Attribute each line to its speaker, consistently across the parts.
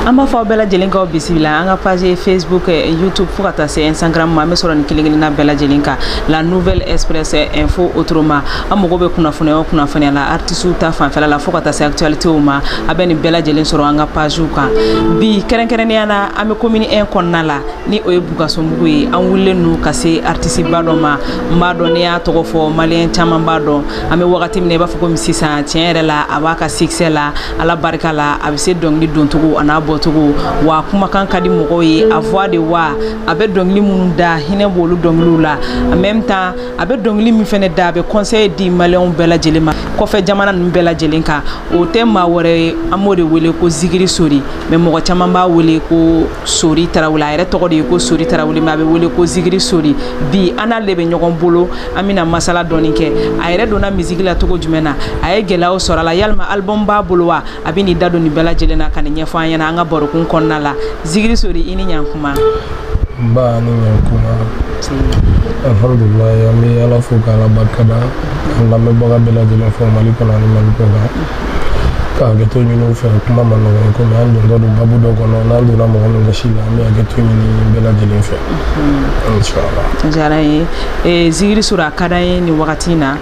Speaker 1: an b'a fɔ bɛɛ lajɛlen ka bisimila an ka page Facebook YouTube fo ka taa se Instagram ma an bɛ sɔrɔ ni kelen-kelenna bɛɛ lajɛlen kan La Nouvelle Express info autrement an mago bɛ kunnafoniya la artistes ta fanfɛla la fo ka taa se actualité ma a bɛ nin bɛɛ lajɛlen sɔrɔ an ka page kan bi kɛrɛnkɛrɛnnenya na an bɛ commune 1 kɔnɔna la ni o ye Bukasonbugu ye an wulilen nu ka se artiste ba dɔ ma n b'a dɔn ne y'a tɔgɔ fɔ malien caman b'a dɔn an bɛ wagati min na i b'a fɔ ko sisan tiɲɛ yɛrɛ la a b'a ka succès la ala barika la a bɛ se dɔnkili doncogo a n'a bɔcogo wa kumakan ka di mɔgɔw ye a voix de wa a bɛ dɔnkili minnu da hinɛ b'olu dɔnkiliw la en même temps a bɛ dɔnkili min fɛnɛ da a bɛ conseil di malien bɛɛ lajɛlen ma kɔfɛ jamana ninnu bɛɛ lajɛlen kan o tɛ maa wɛrɛ ye an b'o de wele ko Zigiri Sori mais mɔgɔ caman b'a wele ko Sori Tarawele a yɛrɛ tɔgɔ de ye ko Sori Tarawele mais a bɛ wele ko Zigiri Sori bi an n'ale bɛ ɲɔgɔn bolo an bɛna masala dɔɔni kɛ a yɛrɛ donna musique la cogo jumɛn na a ye gɛlɛyaw sɔrɔ a la yalima album b'a bolo wa a bɛ nin da don nin bɛɛ lajɛlen na ka nin ɲɛfɔ an ɲɛna an ka barokun kɔnɔna la Zigiri Sori i ni ɲankuma
Speaker 2: ba ni ɲankuma alhamdulillah an bɛ ala fo k'ala barika da an lamɛnbaga bɛɛ lajɛlen fɔ Mali kɔnɔ ani Mali kɔ kan k'a hakɛto ɲini u fɛ kuma ma nɔgɔn komi an dontɔ don babu dɔ kɔnɔ n'an donna mɔgɔ min gasi la an bɛ hakɛto ɲini bɛɛ lajɛlen fɛ inshallah
Speaker 1: a diyara n ye Zigiri Sori a ka d'an ye nin wagati in na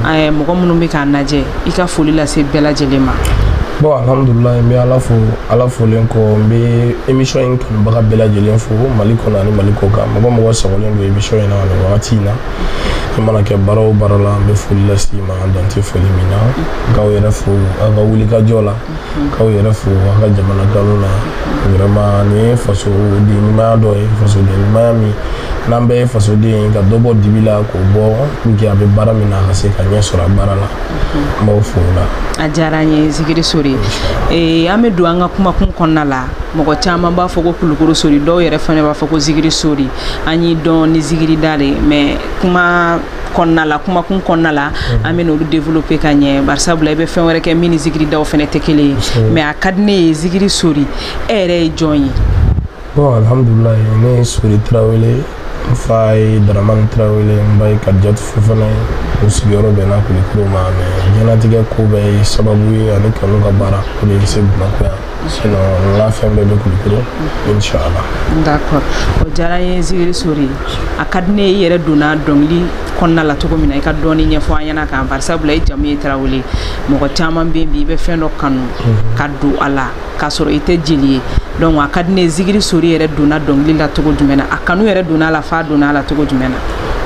Speaker 1: mɔgɔ minnu bɛ k'a lajɛ i ka foli lase bɛɛ lajɛlen ma
Speaker 2: bon alhamdulillah n bɛ ala folen kɔ n bɛ émission in kanubaga bɛɛ lajɛlen fo Mali kɔnɔ ani Mali kɔ kan mɔgɔ sagolen don émission in na nin wagati in na i mana kɛ baara o baara la an bɛ foli lase ma an dan tɛ foli min na k'aw yɛrɛ fo aw ka wulikajɔ la k'aw yɛrɛ fo aw ka jamana kanu na vraiment nin ye fasoden ɲumanya dɔ ye fasoden ɲumanya min n'an bɛɛ ye fasoden ye ka dɔ bɔ dibi la k'o bɔ pour que a bɛ baara min na a ka se ka ɲɛ sɔrɔ a baara la n b'aw fo o la.
Speaker 1: A diyara n ye Zigiri Sori an bɛ don an ka kumakun kɔnɔna la mɔgɔ caman b'a fɔ ko Kulukoro Sori dɔw yɛrɛ fana b'a fɔ ko Zigiri Sori an y'i dɔn ni Zigiri da de mais kumakun kɔnɔna la an bɛ n'olu développer ka ɲɛ bari sabula i bɛ fɛn wɛrɛ kɛ min ni Zigiri daw fana tɛ kelen ye mais a ka di ne ye Zigiri Sori e yɛrɛ ye jɔn ye.
Speaker 2: bon alhamdulillah ne ye Sori Tarawele n fa ye Daramani Tarawele n ba ye Kadijatu Fofana ye o sigiyɔrɔ bɛnna Kulukoro ma mais diɲɛlatigɛ ko bɛɛ ye sababu ye ani kanu ka baara o de ye se Bamakɔ yan sinon n ka fɛn bɛɛ bɛ Kulukoro inshallah.
Speaker 1: D'accord o diyara n ye Zigiri Sori a ka di ne ye i yɛrɛ donna dɔnkili kɔnɔna la cogo min na i ka dɔɔni ɲɛfɔ an ɲɛna kan bari sabula i jamu ye Tarawele mɔgɔ caman bɛ yen bi i bɛ fɛn dɔ kanu ka don a la k'a sɔrɔ i tɛ jeli ye donc a ka di ne ye Zigiri Sori yɛrɛ donna dɔnkili la cogo jumɛn na a kanu yɛrɛ donna a la f'a donna a la cogo jumɛn na.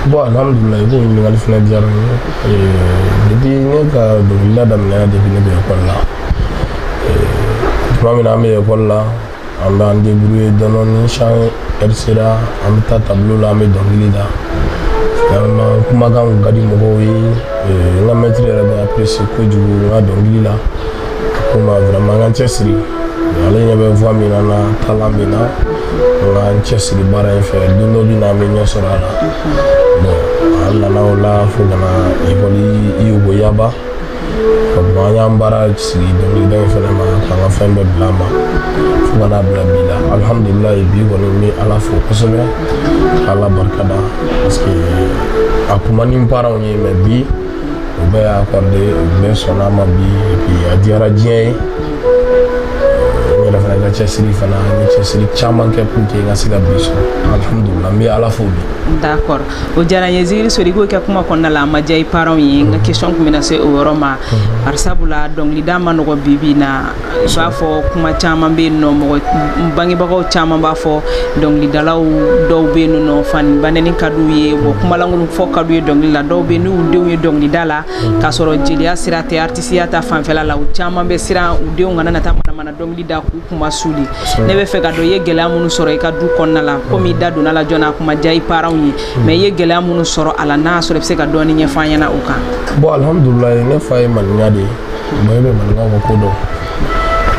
Speaker 2: bon alhamdulillah i b'o ɲininkali fana diyara n ye depuis ne ka dɔnkilida daminɛna depuis ne bɛ école la tuma min na an bɛ école la an bɛ an débrouiller dɔɔni chant heure sera an bɛ taa tableau la an bɛ dɔnkili da finalement kumakan kun ka di mɔgɔw ye n ka maître yɛrɛ bɛ apprécier kojugu n ka dɔnkili la ko ma vraiment n ka n cɛsiri ale ɲɛ bɛ voix min na n na talent min na n ka n cɛsiri baara in fɛ don dɔ bɛ na an bɛ ɲɛ sɔrɔ a la bon an nana o la fo ka na école Yogo Yaba bon an y'an baara sigi dɔnkilida in fɛnɛ ma k'an ka fɛn bɛɛ bila an ma fo ka n'a bila bi la alhamdulillah bi kɔni n bɛ ala fo kosɛbɛ ala barika da parce que a kun man di n parents ye mais bi u bɛɛ y'a accordé u bɛɛ sɔnna a ma bi et puis a diyara diɲɛ ye n yɛrɛ fana ka cɛsiri fana n ye cɛsiri caman kɛ pour que n ka se ka bi sɔrɔ alhamdulillah n bɛ ala fo bi.
Speaker 1: D'accord o diyara n ye Zigiri Sori ko kɛ kuma kɔnɔna la a ma diya i parents ye n ka question tun bɛna se o yɔrɔ ma bari sabula dɔnkilida ma nɔgɔ bi bi in na i b'a fɔ kuma caman bɛ yen nɔ mɔgɔ bangebagaw caman b'a fɔ dɔnkilidalaw dɔw bɛ yen nɔ fani banɛni ka d'u ye wa kumalankolon fɔ ka d'u ye dɔnkili la dɔw bɛ yen n'u denw ye dɔnkilida la k'a sɔrɔ jeliya sira tɛ artisiya ta fanfɛla la u caman bɛ siran u denw kana na taa manamana dɔnkili da k'u kuma suli ne bɛ fɛ ka dɔn i ye gɛlɛya minnu sɔrɔ i ka du kɔnɔna la komi i da donna la joona a kuma diya i parents ye mais i ye gɛlɛya minnu sɔrɔ a la n'a sɔrɔ i bɛ se ka dɔɔni ɲɛfɔ an ɲɛna o kan.
Speaker 2: bon alhamdulillah ne fa ye maninka de ye bon e bɛ maninkaw ka ko dɔn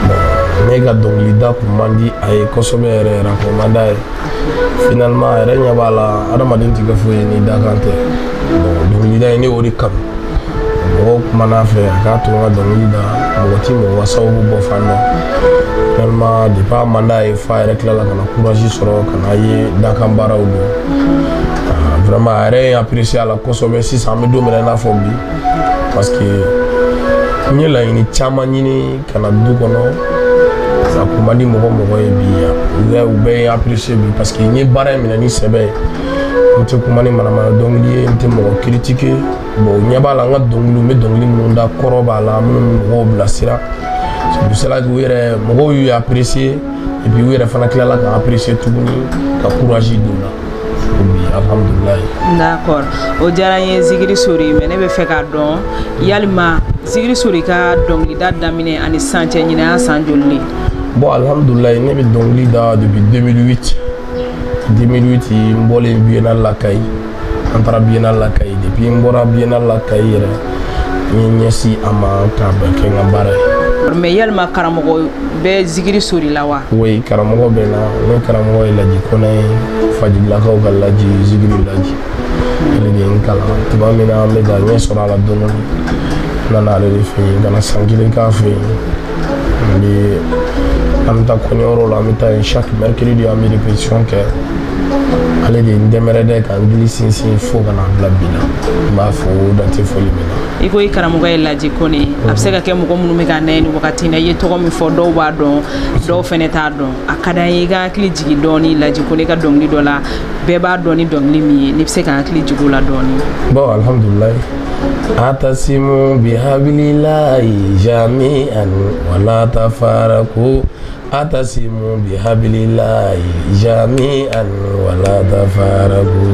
Speaker 2: bon ne ka dɔnkilida kun man di a ye kosɛbɛ yɛrɛ yɛrɛ a kun man d'a ye finalement a yɛrɛ ɲɛ b'a la adamaden tɛ kɛ foyi ye ni dakan tɛ bon dɔnkilida in ne y'o de kanu mɔgɔw kumana a fɛ a k'a to n ka dɔnkili da mɔgɔ ti mɔgɔ ka sababu bɔ fan dɔ finalement depuis a man d'a ye fa yɛrɛ tilala ka na courage sɔrɔ ka na ye dakan baaraw don vraiment a yɛrɛ ye apprécier a la kosɛbɛ sisan an bɛ don min na i n'a fɔ bi parce que n ye laɲini caman ɲini ka na du kɔnɔ a kun man di mɔgɔ ye bi u bɛɛ apprécié bi parce que n ye baara in minɛ ni sɛbɛ ye n tɛ kuma ni manamana dɔnkili ye n tɛ mɔgɔ critiquer bon ɲɛ b'a la n ka dɔnkiliw n bɛ dɔnkili minnu da kɔrɔ b'a la minnu bɛ mɔgɔw bilasira c'est pour cela que u yɛrɛ mɔgɔw y'u apprécié et puis u yɛrɛ fana tilala ka apprécier tuguni ka courage don la bi alhamdulilayi.
Speaker 1: D'accord o diyara n ye Zigiri Sori mais ne bɛ fɛ k'a dɔn yalima Zigiri Sori ka dɔnkilida daminɛ ani sisan cɛ ɲinɛ y'a san joli de?
Speaker 2: Bon alhamdulilayi ne bɛ dɔnkili da depuis 2008 n bɔlen Biennale la Kayi an taara Biennale la Kayi depuis n bɔra Biennale la Kayi yɛrɛ n ye ɲɛsin a ma k'a bɛɛ kɛ n ka baara ye.
Speaker 1: Mais yalima karamɔgɔ bɛ Zigiri Sori la wa?
Speaker 2: Oui karamɔgɔ bɛ na ne karamɔgɔ ye Laji Kɔnɛ ye Fajilakaw ka Laji Zigiri Laji ale de ye n kalan tuma min na an bɛ ka ɲɛ sɔrɔ a la dɔɔni n nana ale de fɛ yen ka na san kelen k'a fɛ yen an bɛ taa kɔɲɔyɔrɔ la an bɛ taa yen chaque mercredi an bɛ répétition kɛ ale de ye n dɛmɛrɛdɛ ka n gili sinsin fo ka na bila bi la n b'a fɔ o dan tɛ foli min na.
Speaker 1: I ko i karamɔgɔ ye Laji Kɔnɛ a bɛ se ka kɛ mɔgɔ minnu bɛ ka nɛɛ ni wagati in na i ye tɔgɔ min fɔ dɔw b'a dɔn dɔw fɛnɛ t'a dɔn a ka d'an ye i ka hakili jigin dɔɔni Laji Kɔnɛ ka dɔnkili dɔ la bɛɛ b'a dɔn ni dɔnkili min ye n'i bɛ se ka hakili jigin o la dɔɔni.
Speaker 2: Bon alhamdulilayi atasimu bihabilillahi jami'an wala tafaraku atasimu bihabilillahi jami'an wala tafaraku.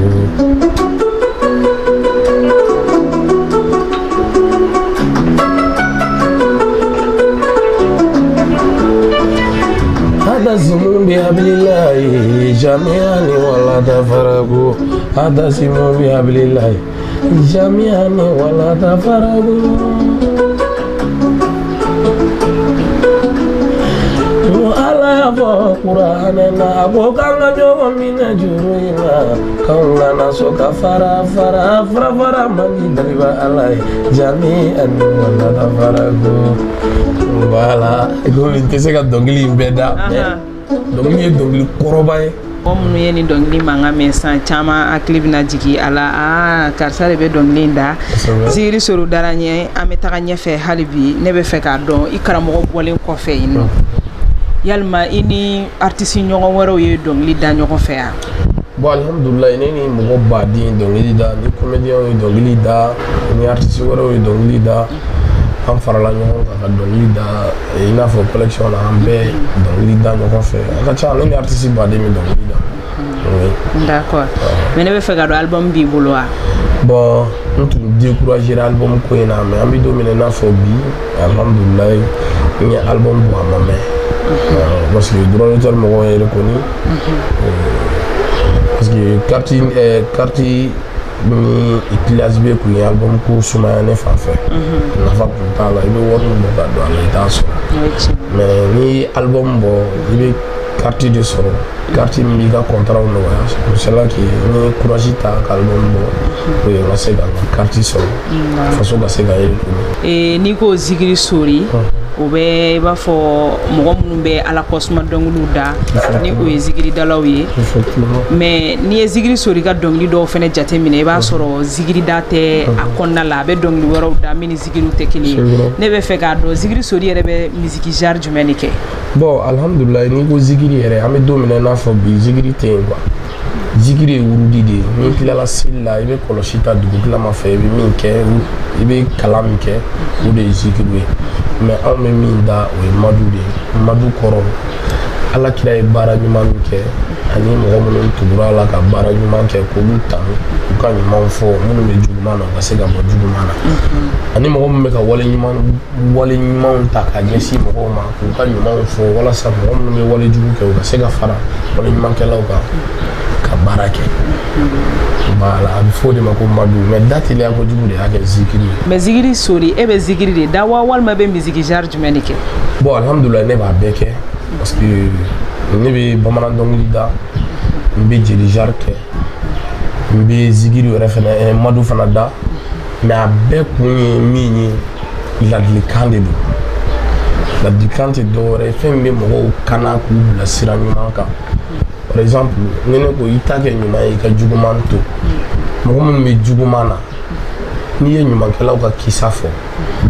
Speaker 2: atasimu bihabilillahi jami'an wala tafaraku atasimu bihabilillahi jami'an wala tafaraku. Ala fɔ Kuranɛ na a ko k'an ka ɲɔgɔn minɛ juru in na k'anw kana sɔn ka fara man di daliba Ala ye jami'an wala tafaraku. Voilà komi n tɛ se ka dɔnkili in bɛɛ da mais dɔnkili ye dɔnkili kɔrɔba ye.
Speaker 1: Mɔgɔ minnu ye nin dɔnkili mankan mɛn san caman hakili bɛna jigin a la karisa de bɛ dɔnkili in da. Zigiri Sori dara n ye an bɛ taga ɲɛfɛ hali bi ne bɛ fɛ k'a dɔn i karamɔgɔ bɔlen kɔfɛ yen nɔ yalima i ni artiste ɲɔgɔn wɛrɛw ye dɔnkili da ɲɔgɔn fɛ yan?
Speaker 2: Bon alhamdulilayi ne ni mɔgɔ baden ye dɔnkili da ni comédien ye dɔnkili da ni artiste wɛrɛw ye dɔnkili da an farala ɲɔgɔn kan ka dɔnkili da i n'a fɔ collection na an bɛɛ dɔnkili da ɲɔgɔn fɛ a ka ca ne ni artiste baden bɛ dɔnkili da.
Speaker 1: D'accord mais ne bɛ fɛ ka dɔn album b'i bolo wa?
Speaker 2: Bon n tun découragé album ko in na mais an bɛ don min na i n'a fɔ bi alhamdulilayi n ye album bɔ a ma mɛn parce que droit d'auteur mɔgɔw ye reconnu parce que carte ni Ikilas bɛ kun ye album ko sumaya ne fan fɛ nafa tun t'a la i bɛ wari min bɔ ka don a la i t'a sɔrɔ mais ni album bɔ i bɛ carte de sɔrɔ carte min b'i ka contrat nɔgɔya c'est pour cela que ni courage ta ka album bɔ pour n ka se ka n ka carte sɔrɔ faso ka se ka ye
Speaker 1: n'i ko Zigiri Sori o bɛ i b'a fɔ mɔgɔ minnu bɛ ala kosuma dɔnkiliw da ni o ye zigiridalaw ye mais n'i ye Zigiri Sori ka dɔnkili dɔw fɛnɛ jateminɛ i b'a sɔrɔ zigirida tɛ a kɔnɔna la a bɛ dɔnkili wɛrɛw da min ni zigiriw tɛ kelen ye ne bɛ fɛ k'a dɔn Zigiri Sori yɛrɛ bɛ musique genre jumɛn de kɛ? Bon
Speaker 2: alhamdulilayi n'i ko zigiri yɛrɛ an bɛ don min na i n'a fɔ bi zigiri tɛ yen quoi zigiri ye wurudi de ye n'i tilala seli la i bɛ kɔlɔsi ta dugu tilama fɛ i bɛ min kɛ i bɛ kalan min kɛ o de ye zigiri ye mais anw bɛ min da o ye madu de ye madu kɔrɔ ala kira ye baara ɲuman min kɛ ani mɔgɔ minnu tugura la ka baara ɲuman kɛ k'olu tanu u ka ɲumanw fɔ minnu bɛ juguman na u ka se ka bɔ juguman na ani mɔgɔ min bɛ ka wale ɲumanw ta ka ɲɛsin mɔgɔw ma k'u ka ɲumanw fɔ walasa mɔgɔ minnu bɛ wale jugu kɛ u ka se ka fara wale ɲumankɛlaw kan ka baara kɛ voilà a bɛ fɔ o de ma ko madu mais da teliya kojugu de y'a kɛ zikiri ye.
Speaker 1: mais Zigiri Sori e bɛ zikiri de da wa walima e bɛ musique genre jumɛn de kɛ?
Speaker 2: bon alhamdulilayi ne b'a bɛɛ kɛ parce que ne bɛ bamanan dɔnkili da n bɛ jeli genre kɛ n bɛ zikiri yɛrɛ fana madu fana da mais a bɛɛ kun ye min ye ladilikan de don ladilikan tɛ dɔwɛrɛ ye fɛn min bɛ mɔgɔw kana k'u bila sira ɲuman kan par exemple ni ne ko i ta kɛ ɲuman ye i ka juguman to mɔgɔ minnu bɛ juguman na n'i ye ɲumankɛlaw ka kisa fɔ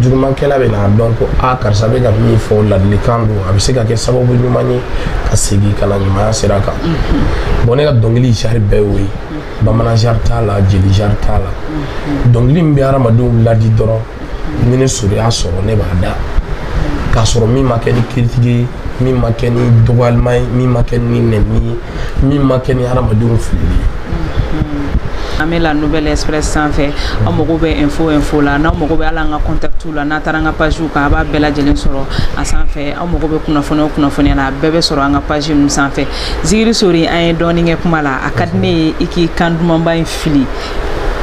Speaker 2: jugumankɛla bɛ n'a dɔn ko karisa bɛ ka min fɔ ladilikan don a bɛ se ka kɛ sababu ɲuman ye ka segin ka na ɲumanya sira kan bon ne ka dɔnkili genre bɛɛ y'o ye bamanan genre t'a la jeli genre t'a la dɔnkili min bɛ hadamadenw ladi dɔrɔn ni ne sɔrɔ y'a sɔrɔ ne b'a da k'a sɔrɔ min ma kɛ ni critique ye min ma kɛ ni dɔgɔyalima ye min ma kɛ ni nɛni ye min ma kɛ ni hadamadenw filili ye.
Speaker 1: An bɛ la Nouvelle Express sanfɛ aw mago bɛ info la n'aw mago bɛ hali an ka contact la n'a taara an ka page kan a b'a bɛɛ lajɛlen sɔrɔ a sanfɛ aw mago bɛ kunnafoniya la a bɛɛ bɛ sɔrɔ an ka page ninnu sanfɛ Zigiri Sori an ye dɔɔni kɛ kuma la a ka di ne ye i k'i kan dumanba in fili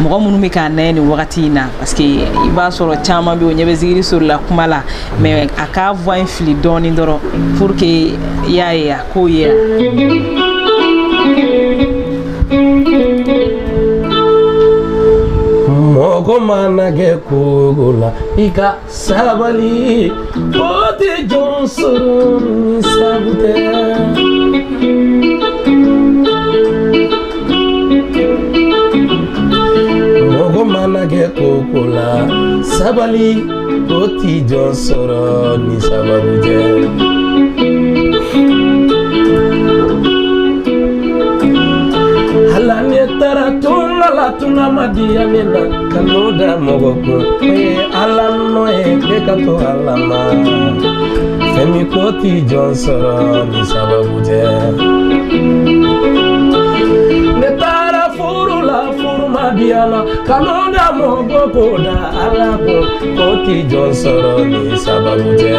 Speaker 1: mɔgɔ minnu bɛ k'a nɛgɛ nin wagati in na parce que i b'a sɔrɔ caman bɛ o ɲɛ bɛ Zigiri Sori la kuma la mais a k'a voix in fili dɔɔni dɔrɔn pour que i y'a ye a k'o ye
Speaker 2: mɔgɔ mana kɛ kogo la i ka sabali o tɛ jɔn sɔrɔ ni sabu tɛ mɔgɔ mana kɛ kogo la sabali o tɛ jɔn sɔrɔ ni sababu tɛ ala ne taara tunga la tunga madiya ne na kanu da mɔgɔ kun o ye ala nɔ ye bɛɛ ka to ala ma fɛn min ko t'i jɔn sɔrɔ ni sababu tɛ ne taara furu la furu madiya la kanu da mɔgɔ ko da ala kun ko t'i jɔn sɔrɔ ni sababu tɛ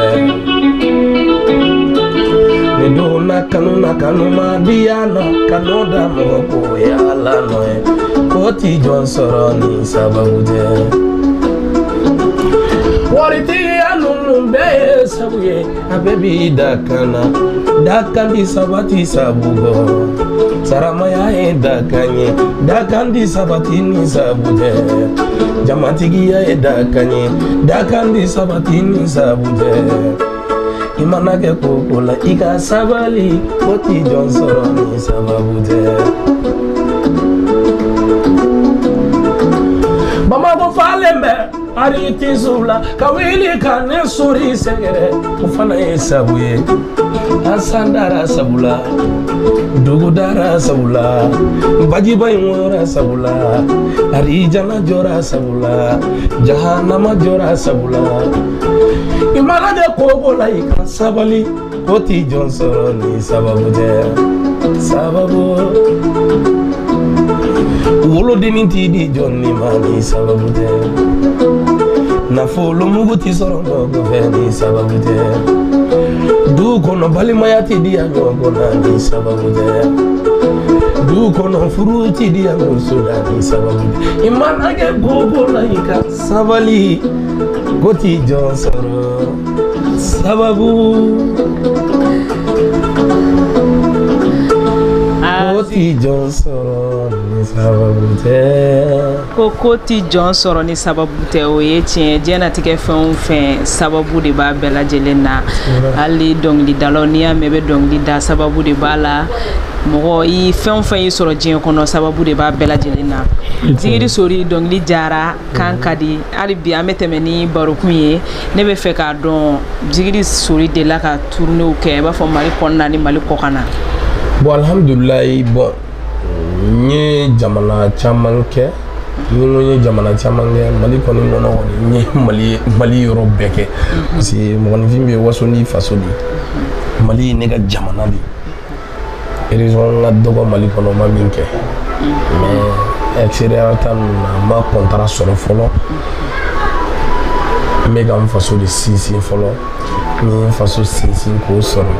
Speaker 2: ne donna kanu na kanu madiya la kanu da mɔgɔ ko ye ala nɔ ye ko t'i jɔn sɔrɔ ni sababu tɛ waritigiya ninnu bɛɛ ye sabu ye a bɛɛ b'i dakan na dakan di sabati sabu kɔ saramaya ye dakan ye dakan di sabati ni sabu tɛ jamatigiya ye dakan ye dakan di sabati ni sabu tɛ i mana kɛ koko la i ka sabali ko t'i jɔn sɔrɔ ni sababu tɛ Bamako falen bɛ aritisow la ka wuli ka ne sori sɛgɛrɛ o fana ye sabu ye Asan dara sabula dugu dara sabula bajiba in wɔra sabula arijana jɔra sabula jahanama jɔra sabula i mana de kogo la i ka sabali o t'i jɔn sɔrɔ ni sababu tɛ sababu wolodennin t'i di jɔn ni ma ni sababu tɛ nafolo mugu t'i sɔrɔ ɲɔgɔn fɛ ni sababu tɛ du kɔnɔ balimaya t'i di a ɲɔgɔn na ni sababu tɛ du kɔnɔ furu t'i di a muso la ni sababu tɛ i mana kɛ kogo la i ka sabali ko t'i jɔn sɔrɔ sababu ko t'i jɔn sɔrɔ ni sababu tɛ
Speaker 1: ko t'i jɔn sɔrɔ ni sababu tɛ o ye tiɲɛ diɲɛlatigɛ fɛn o fɛn sababu de b'a bɛɛ lajɛlen na hali dɔnkilidalaw n'i y'a mɛn i bɛ dɔnkili da sababu de b'a la mɔgɔ i fɛn o fɛn y'i sɔrɔ diɲɛ kɔnɔ sababu de b'a bɛɛ lajɛlen na Zigiri Sori dɔnkili jara kan ka di hali bi an bɛ tɛmɛ ni barokun ye ne bɛ fɛ k'a dɔn Zigiri Sori delila ka tournéw kɛ i b'a fɔ Mali kɔnɔna ni Mali kɔkan na
Speaker 2: bon alhamdulilayi bon n ye jamana caman kɛ ni n ko n ye jamana caman kɛ Mali kɔni kɔnɔ kɔni n ye Mali yɔrɔ bɛɛ kɛ parce que mɔgɔninfin bɛ waso ni faso de Mali ye ne ka jamana de région ka dɔgɔ Mali kɔnɔ n ma min kɛ mais extérieur ta ninnu na n ma contrat sɔrɔ fɔlɔ n bɛ ka n faso de sinsin fɔlɔ ni faso sinsin k'o sɔrɔ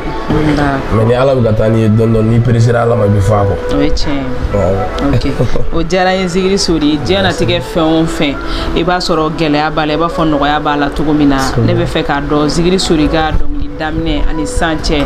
Speaker 2: mais ni ala bɛ ka taa ni ye dɔɔni dɔɔni ni peresera ala ma i bɛ fɔ a kɔ.
Speaker 1: O ye tiɲɛ ye. O diyara n ye Zigiri Sori diɲɛlatigɛ fɛn o fɛn i b'a sɔrɔ gɛlɛya b'a la i b'a fɔ nɔgɔya b'a la cogo min na ne bɛ fɛ k'a dɔn Zigiri Sori ka dɔnkili daminɛ ani sisan cɛ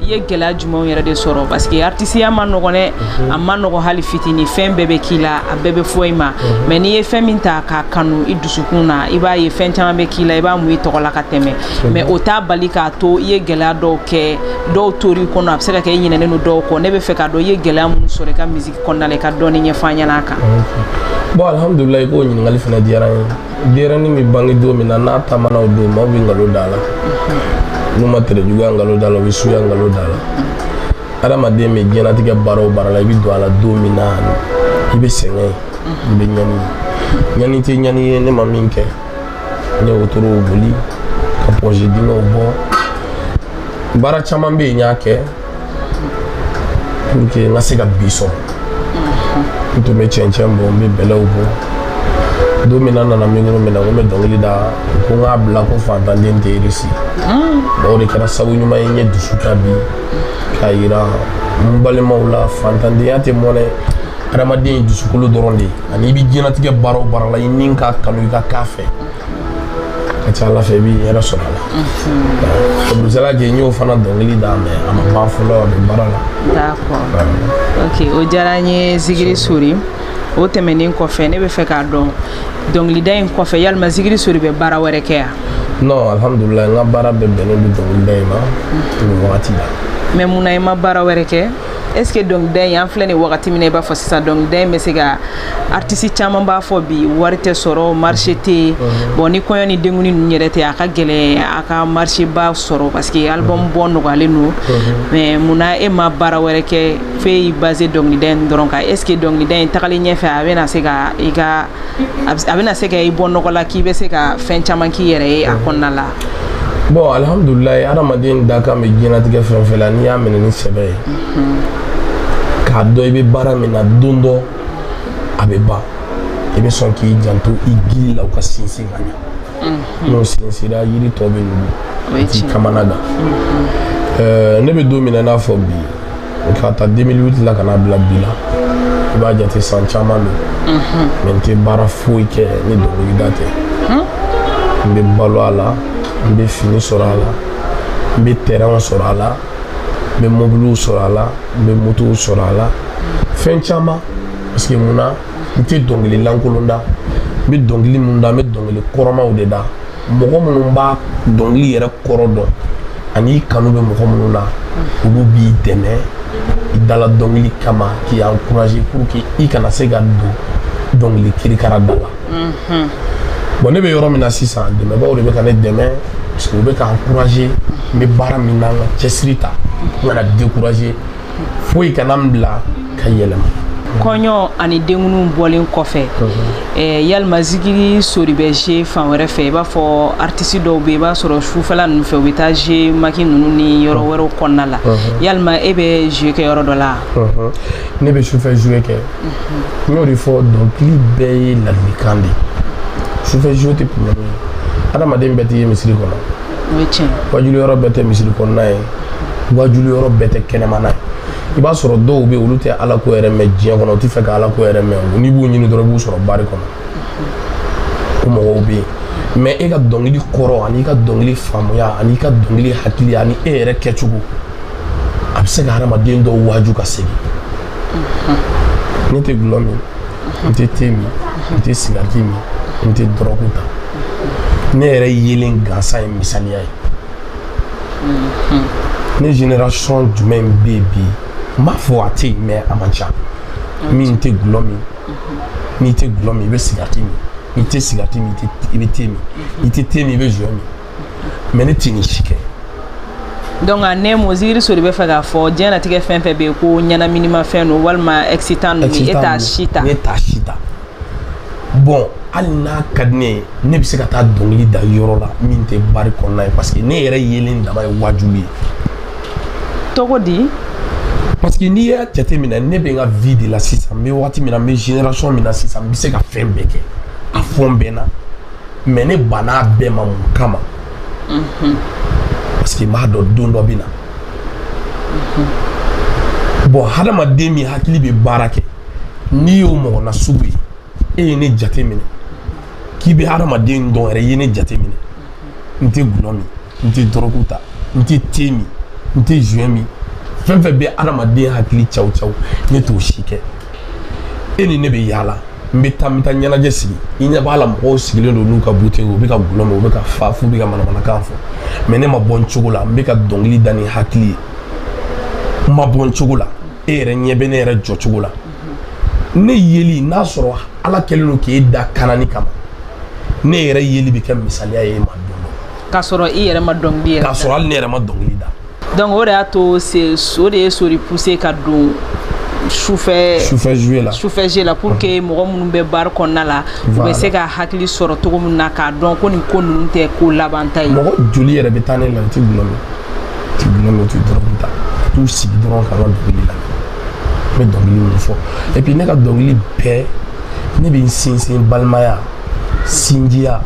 Speaker 1: ye gɛlɛya jumɛnw yɛrɛ de sɔrɔ parce que artisiya ma nɔgɔn dɛ a ma nɔgɔn hali fitini fɛn bɛɛ bɛ k'i la a bɛɛ bɛ fɔ i ma mais n'i ye fɛn min ta k'a kanu i dusukun na i b'a ye fɛn caman bɛ k'i la i b'a mu i tɔgɔ la ka tɛmɛ mais o t'a bali k'a to i ye gɛlɛya dɔw kɛ dɔw tor'i kɔnɔ a bɛ se ka kɛ i ɲinɛnen don dɔw kɔ ne bɛ fɛ k'a dɔn i ye gɛlɛya minnu sɔrɔ i ka musique kɔnɔna la i ka dɔɔni ɲɛfɔ an ɲɛna a kan.
Speaker 2: Bon alhamdulillah i k'o ɲininkali fana diyara n ye denyɛrɛnin min bange don min na n'a taamana o don maaw bɛ nkalon da a la n'u ma tere juguya nkalon da la u bɛ suya nkalon da la adamaden bɛ diɲɛlatigɛ baara o baara la i bɛ don a la don min na i bɛ sɛgɛn i bɛ ɲani tɛ ɲani ye ne ma min kɛ ne y'o toro boli ka projet dingɛw bɔ baara caman bɛ yen n y'a kɛ pour que n ka se ka bi sɔrɔ n tun bɛ cɛncɛn bɔ n bɛ bɛlɛw bɔ don min na nana micro minɛ ko n bɛ dɔnkili da ko n k'a bila ko fantanden tɛ irisi o de kɛra sabu ɲuman ye n ye dusu ta bi k'a yira n balimaw la fantandenya tɛ mɔnɛ adamaden ye dusukolo dɔrɔn de ye ani i bɛ diɲɛlatigɛ baara o baara la i ni k'a kanu i ka k'a fɛ ka ca ala fɛ i b'i yɛrɛ sɔrɔ a la Brusela kɛ n y'o fana dɔnkili da mais a ma ban fɔlɔ a bɛ baara la.
Speaker 1: D'accord. Ok o diyara n ye Zigiri Sori o tɛmɛnen kɔfɛ ne bɛ fɛ k'a dɔn dɔnkilida in kɔfɛ yalima Zigiri Sori bɛ baara wɛrɛ kɛ yan.
Speaker 2: Non alhamdulillah n ka baara bɛɛ bɛnnen don dɔnkilida in ma nin wagati la.
Speaker 1: Mais mun na i ma baara wɛrɛ kɛ est ce que dɔnkilida in an filɛ nin wagati min na i b'a fɔ sisan dɔnkilida in bɛ se ka artiste caman b'a fɔ bi wari tɛ sɔrɔ marché tɛ yen bon ni kɔɲɔ ni denkuli ninnu yɛrɛ tɛ a ka gɛlɛn a ka marché ba sɔrɔ parce que album bɔ nɔgɔyalen don mais mun na e ma baara wɛrɛ kɛ f'e y'i basé dɔnkilida in dɔrɔn kan est ce que dɔnkilida in tagalen ɲɛfɛ a bɛna se ka i ka a bɛna se ka i bɔ nɔgɔ la k'i bɛ se ka fɛn caman k'i yɛrɛ ye a kɔnɔna la.
Speaker 2: Bon alhamdulillah adamaden da kan bɛ diɲɛlatigɛ fɛn o fɛn la n'i y'a minɛ ni sɛbɛ ye k'a dɔn i bɛ baara min na don dɔ a bɛ ban i bɛ sɔn k'i janto i gili la u ka sinsin ka ɲɛ n'o sinsira yiri tɔ bɛ nugu k'i kamana gan ne bɛ don min na i n'a fɔ bi ka taa 2008 la ka n'a bila bi la i b'a jate san caman don mais n tɛ baara foyi kɛ ni dɔnkilida tɛ n bɛ balo a la n bɛ fini sɔrɔ a la n bɛ terrain sɔrɔ a la n bɛ mobiliw sɔrɔ a la n bɛ motow sɔrɔ a la fɛn caman parce que mun na n tɛ dɔnkili lankolon da n bɛ dɔnkili mun da n bɛ dɔnkili kɔrɔmaw de da mɔgɔ minnu b'a dɔnkili yɛrɛ kɔrɔ dɔn ani kanu bɛ mɔgɔ minnu na olu b'i dɛmɛ i dala dɔnkili kama k'i encourager pour que i kana se ka don dɔnkili kirikara da la bon ne bɛ yɔrɔ min na sisan dɛmɛbaaw de bɛ ka ne dɛmɛ parce que u bɛ ka encourager n bɛ baara min na n ka cɛsiri ta n kana décourager foyi kana n bila ka yɛlɛma.
Speaker 1: Kɔɲɔ ani denkunu bɔlen kɔfɛ yalima Zigiri Sori bɛ jouer fan wɛrɛ fɛ i b'a fɔ artiste dɔw bɛ i b'a sɔrɔ sufɛla ninnu fɛ u bɛ taa jouer maki ninnu ni yɔrɔ wɛrɛw kɔnɔna la yalima e bɛ jouer kɛ yɔrɔ dɔ la.
Speaker 2: Ne bɛ sufɛ jouer kɛ n y'o de fɔ dɔnkili bɛɛ ye ladilikan de ye sufɛ jouer tɛ problème ye adamaden bɛɛ tɛ ye misiri kɔnɔ
Speaker 1: o ye tiɲɛ
Speaker 2: wajuli yɔrɔ bɛɛ tɛ misiri kɔnɔna ye wajuli yɔrɔ bɛɛ tɛ kɛnɛmana ye i b'a sɔrɔ dɔw bɛ yen olu tɛ ala ko yɛrɛ mɛn diɲɛ kɔnɔ u tɛ fɛ ka ala ko yɛrɛ mɛn n'i b'u ɲini dɔrɔn i b'u sɔrɔ bari kɔnɔ o mɔgɔw bɛ yen mais e ka dɔnkili kɔrɔ ani i ka dɔnkili faamuya ani i ka dɔnkili hakili ani e yɛrɛ kɛcogo a bɛ se ka adamaden dɔw waaju ka segin ne tɛ gulɔ min n tɛ te min n tɛ sigariti min n tɛ dɔrɔgu ta ne yɛrɛ yelen gansan ye misaliya ye ne génération jumɛn bɛ yen bi n b'a fɔ a tɛ yen mais a man ca min tɛ gulɔ min n'i tɛ gulɔ min i bɛ sigariti min n'i tɛ sigariti min i bɛ te min n'i tɛ te min i bɛ joint min mais ne tɛ nin si kɛ.
Speaker 1: Donc a ne mo Zigiri Sori bɛ fɛ k'a fɔ diɲɛlatigɛ fɛn fɛn bɛ yen ko ɲɛnaminimafɛn don walima excitant ninnu e t'a si ta.
Speaker 2: Ne t'a si ta bon hali n'a ka di ne ye ne bɛ se ka taa dɔnkili da yɔrɔ la min tɛ bari kɔnɔna ye parce que ne yɛrɛ yelen dama ye wajuli ye.
Speaker 1: Cogo di.
Speaker 2: parce que n'i y'a jateminɛ ne bɛ n ka vie de la sisan n bɛ waati min na n bɛ génération min na sisan n bɛ se ka fɛn bɛɛ kɛ a fɔ n bɛɛ na mais ne banna a bɛɛ ma mun kama parce que n b'a dɔn don dɔ bɛ na bon hadamaden min hakili bɛ baara kɛ n'i y'o mɔgɔ nasugu ye e ye ne jate minɛ k'i bɛ hadamaden dɔn yɛrɛ i ye ne jate minɛ n tɛ gulɔ min n tɛ dɔrɔgu ta n tɛ te min n tɛ joint min fɛn fɛn bɛ adamaden hakili caw caw ne t'o si kɛ e ni ne bɛ yaala n bɛ taa ɲɛnajɛ sigi i ɲɛ b'a la mɔgɔw sigilen don n'u ka bouteille u bɛ ka gulɔ min u bɛ ka fa f'u bɛ ka manamanakan fɔ mais ne ma bɔ n cogo la n bɛ ka dɔnkili da ni hakili ye n ma bɔ n cogo la e yɛrɛ ɲɛ bɛ ne yɛrɛ jɔ cogo la ne yeli n'a sɔrɔ ala kɛlen don k'e da kanani kama ne yɛrɛ yeli bɛ kɛ misaliya ye e ma don dɔ
Speaker 1: k'a sɔrɔ i yɛrɛ ma dɔnkili yɛrɛ
Speaker 2: k'a sɔrɔ hali ne yɛrɛ ma dɔnkili da
Speaker 1: donc o de y'a to o de ye sori poussé ka don sufɛ jouer la pour que mɔgɔ minnu bɛ bar kɔnɔna la u bɛ se ka hakili sɔrɔ cogo min na k'a dɔn ko nin ko ninnu tɛ ko laban ta ye
Speaker 2: mɔgɔ joli yɛrɛ bɛ taa ne la u ti gulɔ min tu dɔrɔn ta t'u sigi dɔrɔn ka n ka dɔnkili la n bɛ dɔnkili min fɔ et puis ne ka dɔnkili bɛɛ ne bɛ n sinsin balimaya sinjiya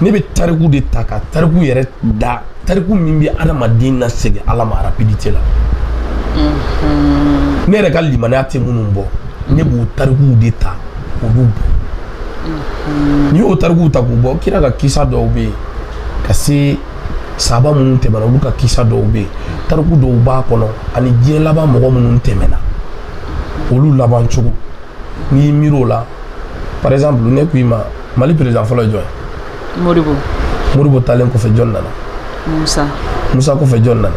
Speaker 2: ne bɛ tariku de ta ka tariku yɛrɛ da tariku min bɛ adamaden lasegin ala ma rapidité la ne yɛrɛ ka limaniya tɛ minnu bɔ ne b'o tarikuw de ta k'olu bɔ n'i y'o tarikuw ta k'u bɔ kira ka kisa dɔw bɛ yen ka se sahaba minnu tɛmɛna olu ka kisa dɔw bɛ yen tariku dɔw b'a kɔnɔ ani diɲɛ laban mɔgɔ minnu tɛmɛna olu laban cogo n'i y'i miiri o la par exemple ne ko i ma Mali président fɔlɔ ye jɔn ye Modibo talen kɔfɛ jɔn nana Musa kɔfɛ jɔn nana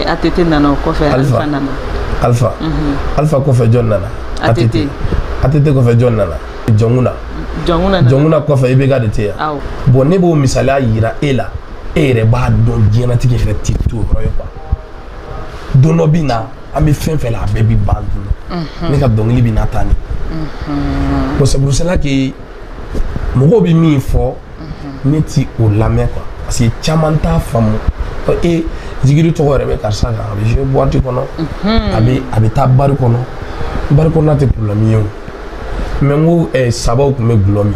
Speaker 1: ATT nana o kɔfɛ Alpha nana
Speaker 2: Alpha kɔfɛ jɔn nana ATT kɔfɛ jɔn nana Jɔnkuna kɔfɛ IBK de tɛ yan bon ne b'o misaliya yira e la e yɛrɛ b'a dɔn diɲɛlatigɛ yɛrɛ tɛ to yɔrɔ ye quoi don dɔ bɛ na an bɛ fɛn fɛn la a bɛɛ bɛ ban dun ne ka dɔnkili bɛ na taa ni bon c'est pour cela que mɔgɔw bɛ min fɔ ne ti o lamɛn quoi parce que caman t'a faamu e jigiri tɔgɔ yɛrɛ bɛ karisa kan a bɛ jouer boîte kɔnɔ a bɛ taa bari kɔnɔ tɛ problème ye o mais n ko sabaw tun bɛ gulɔ min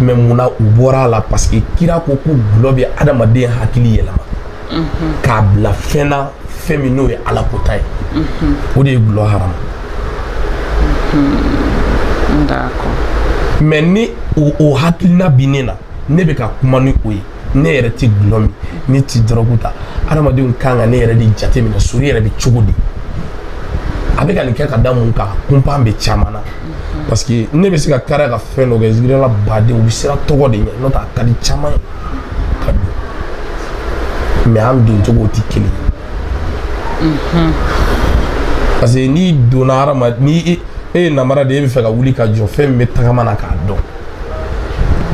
Speaker 2: mais munna u bɔra a la parce que kira ko ko gulɔ bɛ adamaden hakili yɛlɛma k'a bila fɛn na fɛn min n'o ye ala kota ye o de ye gulɔ haram mais ni o hakilina bi ne na ne bɛ ka kuma ni o ye ne yɛrɛ tɛ gulɔ min ne tɛ dɔrɔgu ta adamadenw kan ka ne yɛrɛ de jate minɛ sori yɛrɛ bɛ cogo di a bɛ ka nin kɛ ka da mun kan kunpan bɛ caman na parce que ne bɛ se ka kari ka fɛn dɔ kɛ zikirala baden u bɛ siran tɔgɔ de ɲɛ n'o tɛ a ka di caman ye ka don mais an don cogo tɛ kelen ye parce que n'i donna hadamaden ni e ye namara de e bɛ fɛ ka wuli ka jɔ fɛn min bɛ tagama na k'a dɔn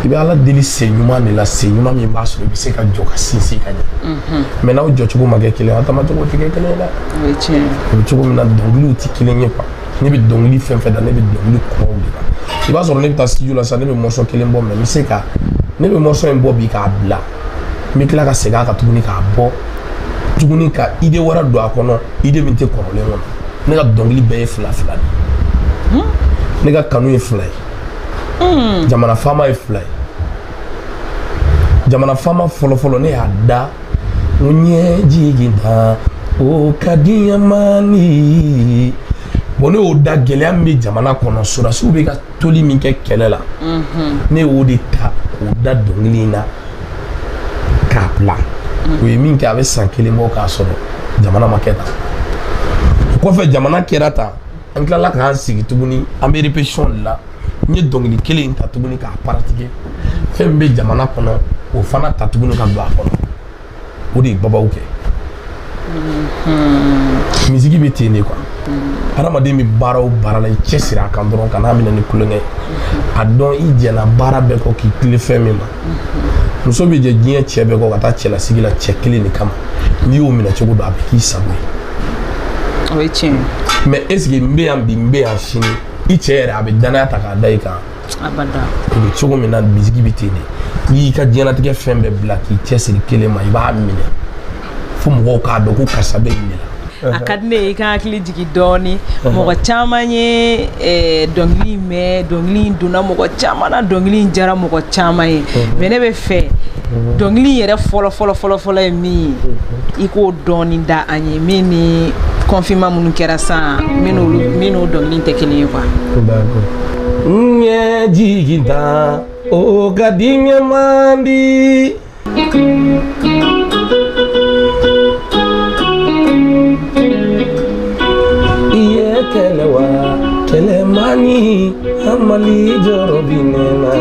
Speaker 2: i bɛ ala deli se ɲuman de la se ɲuman min b'a sɔrɔ i bɛ se ka jɔ ka sinsin ka ɲɛ mais n'aw jɔcogo ma kɛ kelen ye aw tamacogo tɛ kɛ kelen ye dɛ o bɛ cogo min na dɔnkiliw tɛ kelen ye quoi ne bɛ dɔnkili fɛn fɛn da ne bɛ dɔnkili kɔrɔw de la i b'a sɔrɔ ne bɛ taa studio la sisan ne bɛ morceau kelen bɔ mais n bɛ se ka ne bɛ morceau in bɔ bi k'a bila n bɛ tila ka segin a kan tuguni k'a bɔ tuguni ka idée wɛrɛ don a kɔnɔ idée min tɛ kɔrɔlen kɔnɔ ne ka dɔnkili bɛɛ ye fila fila de ne ka kanu ye fila ye jamana faama ye fila ye jamana faama fɔlɔfɔlɔ ne y'a da n ɲɛ jiginna o ka di n ma ni bon ne y'o da gɛlɛya min bɛ jamana kɔnɔ sɔrɔdasiw bɛ ka toli min kɛ kɛlɛ la ne y'o de ta k'o da dɔnkili in na k'a bila o ye min kɛ a bɛ san kelen bɔ k'a sɔrɔ jamana ma kɛ tan o kɔfɛ jamana kɛra tan an tilala k'an sigi tuguni an bɛ répétition de la n ye dɔnkili kelen in ta tuguni k'a pratiquer fɛn min bɛ jamana kɔnɔ o fana ta tuguni ka don a kɔnɔ o de ye babaw kɛ misiki bɛ ten de quoi hadamaden bɛ baara o baara la i cɛsiri a kan dɔrɔn ka n'a minɛ ni kulonkɛ a dɔn i jɛnna baara bɛɛ kɔ k'i tilen fɛn min ma muso bɛ jɛ diɲɛ cɛ bɛɛ kɔ ka taa cɛlasigi la cɛ kelen de kama n'i y'o minɛ cogo dɔ a bɛ k'i sago ye
Speaker 1: o ye tiɲɛ
Speaker 2: mais est ce que n bɛ yan bi n bɛ yan sini i cɛ yɛrɛ a bɛ danaya ta k'a da i kan
Speaker 1: abada
Speaker 2: o bɛ cogo min na misiki bɛ ten de n'i y'i ka diɲɛlatigɛ fɛn bɛɛ bila k'i cɛsiri kelen ma i b'a minɛ fo mɔgɔw k'a dɔn ko karisa bɛ nin de la a
Speaker 1: ka di ne ye i ka hakili jigin dɔɔni mɔgɔ caman ye dɔnkili mɛn dɔnkili in donna mɔgɔ caman na dɔnkili in jara mɔgɔ caman ye mais ne bɛ fɛ dɔnkili yɛrɛ fɔlɔ ye min ye i k'o dɔɔni da an ye min ni confinement minnu kɛra sisan min n'o dɔnkili tɛ kelen ye quoi.
Speaker 2: n ɲɛ jiginna o ka di n ɲɛ man di Mali joro binena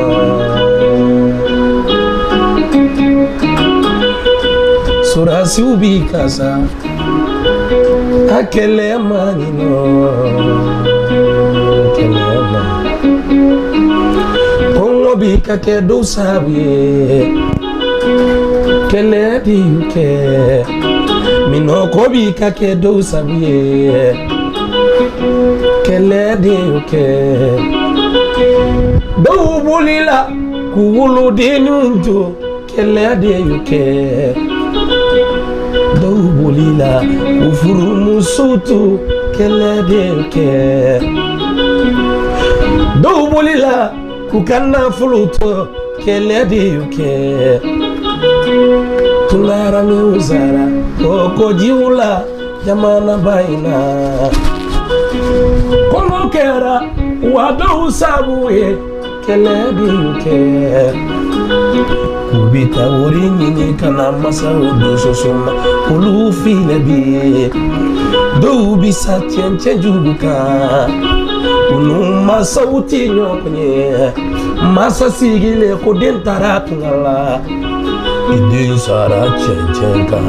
Speaker 2: Surasi ubi kasa Akele manino Kelema Kongo bika ke do sabiye Kele di uke Mino ko bika ke do sabiye Kele di uke Do bulila kuwulu denunto Kele di uke Do bulila ufuru musutu Kele di uke Do bulila kukana fuluto Kele di uke Tunara miuzara Koko jiula Jamana baina Kono kera Wado usabuye Kele di uke Kubita uri nyini kana masa udo sosoma Ulu file bi Do bisa chenche juguka Unu masa uti nyokonye Masa sigile kodentara tungala Ide sara chenchenka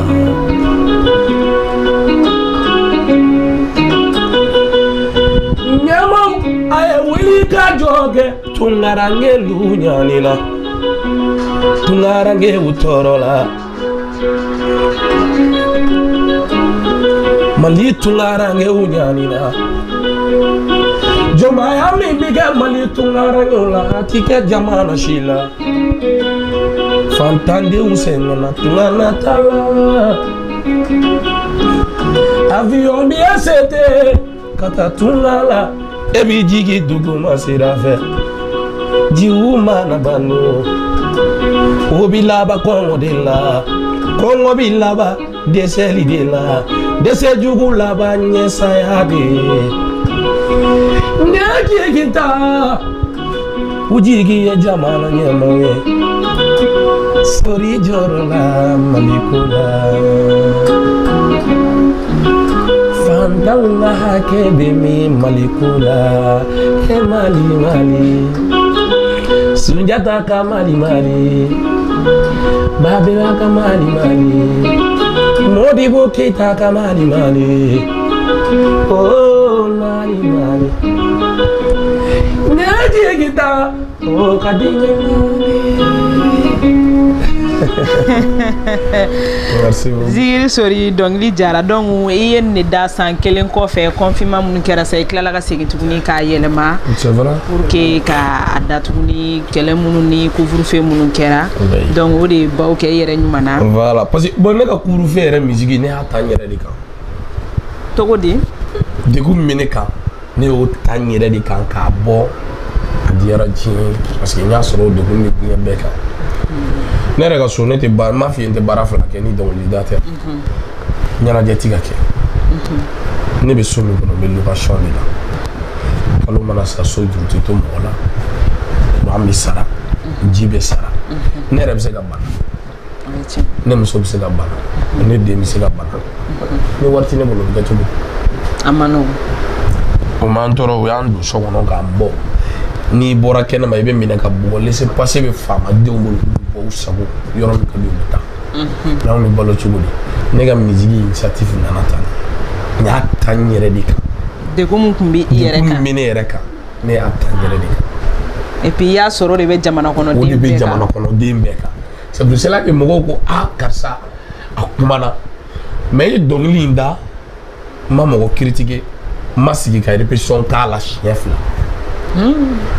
Speaker 2: Nyamam aye wili ka joge Tungarange lunyanina Tungarange utorola Mali tungarange unyanina Joma ya mibiga mali tungarange ula Tike jamana shila Fantande usengana tungana tala Avion biasete Kata tungala Ebi jigi duguma sirafe Jiuma na banu Obi laba kongo de la Kongo bi laba Deseli de la Dese jugu laba nyesa ya de Nyaki kita Ujigi ya jamana nyemowe Sori jorola malikula Fandanga hake bimi malikula He mali mali Sunjata ka mali mali Babela ka mali mali Modibo kita ka mali mali Oh mali mali Nyadi kita Oh kadinga
Speaker 1: Merci beaucoup. Ziri sori dongli jara donc i ye ne da san kelen kɔfɛ confinement mun kɛra sa i tilala ka segin tuguni k'a yɛlɛma pour que ka da tuguni kɛlɛ minnu ni couvre-feu minnu kɛra donc o de baw kɛ i yɛrɛ ɲuman na
Speaker 2: voilà parce que bon ne ka couvre-feu yɛrɛ musique ne y'a ta n yɛrɛ de kan
Speaker 1: togo di
Speaker 2: degun min ne kan ne y'o ta n yɛrɛ de kan k'a bɔ a diyara diɲɛ parce que n y'a sɔrɔ o degun bɛ diɲɛ bɛɛ kan ne yɛrɛ ka so ne tɛ baara n m'a f'i ye n tɛ baara fila kɛ ni dɔnkilida tɛ ɲɛnajɛ ti ka kɛ ne bɛ so min kɔnɔ n bɛ location de la kalo mana sa so juru tɛ to mɔgɔ la an bɛ sara ji bɛ sara ne yɛrɛ bɛ se ka bana ne muso bɛ se ka bana ne den bɛ se ka bana ni wari tɛ ne bolo o bɛ kɛ cogo
Speaker 1: a ma nɔgɔn
Speaker 2: o m'an tɔɔrɔ o y'an don so kɔnɔ k'an bɔ n'i bɔra kɛnɛma i bɛ minɛ ka bugɔ laisser passer bɛ faamadenw bolo u sago yɔrɔ min ka di u bɛ taa n'anw bɛ balo cogo di ne ka musique initiative nana tan n y'a ta n yɛrɛ de kan
Speaker 1: degun min tun bɛ i yɛrɛ kan
Speaker 2: degun min bɛ ne yɛrɛ kan ne y'a ta n yɛrɛ de kan
Speaker 1: et puis i y'a sɔrɔ o de bɛ jamana kɔnɔden bɛɛ kan
Speaker 2: o de bɛ jamana kɔnɔden bɛɛ kan c'est pour cela que mɔgɔw ko karisa a kumana mais i ye dɔnkili in da n ma mɔgɔ critiquer n ma sigi ka répétition k'a la siɲɛ fila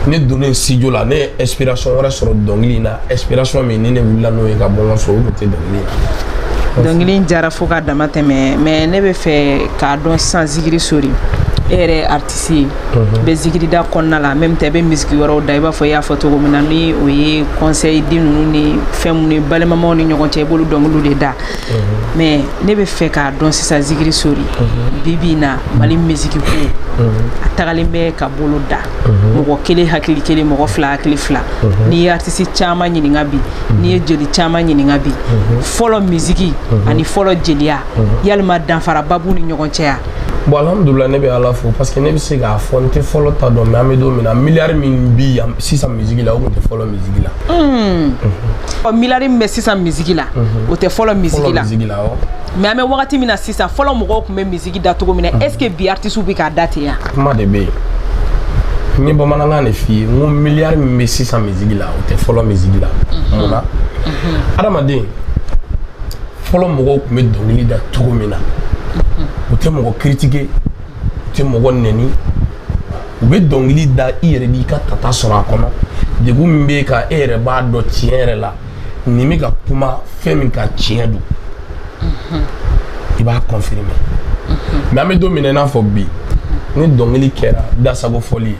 Speaker 2: ne donnen studio la ne ye inspiration wɛrɛ sɔrɔ dɔnkili in na inspiration min ni ne wulila n'o ye ka bɔ n ka so o tun tɛ dɔnkili in na dɔnkili in jara fo ka dama tɛmɛ mais ne bɛ fɛ k'a dɔn sisan Zikiri Sori e yɛrɛ artiste ye bɛ zikirida kɔnɔna la même temps i bɛ misiki wɛrɛw da i b'a fɔ i y'a fɔ cogo min na ni o ye conseil di ninnu ni fɛn minnu ni balimamaw ni ɲɔgɔn cɛ i b'olu dɔnkiliw de da mais ne bɛ fɛ k'a dɔn sisan Zikiri Sori bi bi in na Mali misiki ko a tagalen bɛ ka bolo da mɔgɔ kelen hakili kelen mɔgɔ fila hakili fila n'i ye artiste caman ɲininka bi n'i ye jeli caman ɲininka bi fɔlɔ misiki ani fɔlɔ jeliya yalima danfaraba b'u ni ɲɔgɔn cɛ ya bon alhamdoulilah ne bɛ ala fo parce que ne bɛ se k'a fɔ n tɛ fɔlɔ ta dɔn mais an bɛ don min na milliard min bi yan sisan musique la o tun tɛ fɔlɔ musique la
Speaker 1: milliard min bɛ sisan musique la o tɛ fɔlɔ musique la mais an bɛ wagati min na sisan fɔlɔ mɔgɔw tun bɛ musique da cogo min na est ce que bi artistes bɛ k'a da ten ya
Speaker 2: kuma de bɛ yen n ye bamanankan de f'i ye n ko milliard min bɛ sisan musique la o tɛ fɔlɔ musique la mun na adamaden fɔlɔ mɔgɔw tun bɛ dɔnkili da cogo min na u tɛ mɔgɔ critiquer u tɛ mɔgɔ nɛni u bɛ dɔnkili da i yɛrɛ b'i ka tata sɔrɔ a kɔnɔ degun min bɛ ka e yɛrɛ b'a dɔn tiɲɛ yɛrɛ la nin bɛ ka kuma fɛn min ka tiɲɛ don i b'a confirmer mais an bɛ don min na i n'a fɔ bi ni dɔnkili kɛra dasago fɔli ye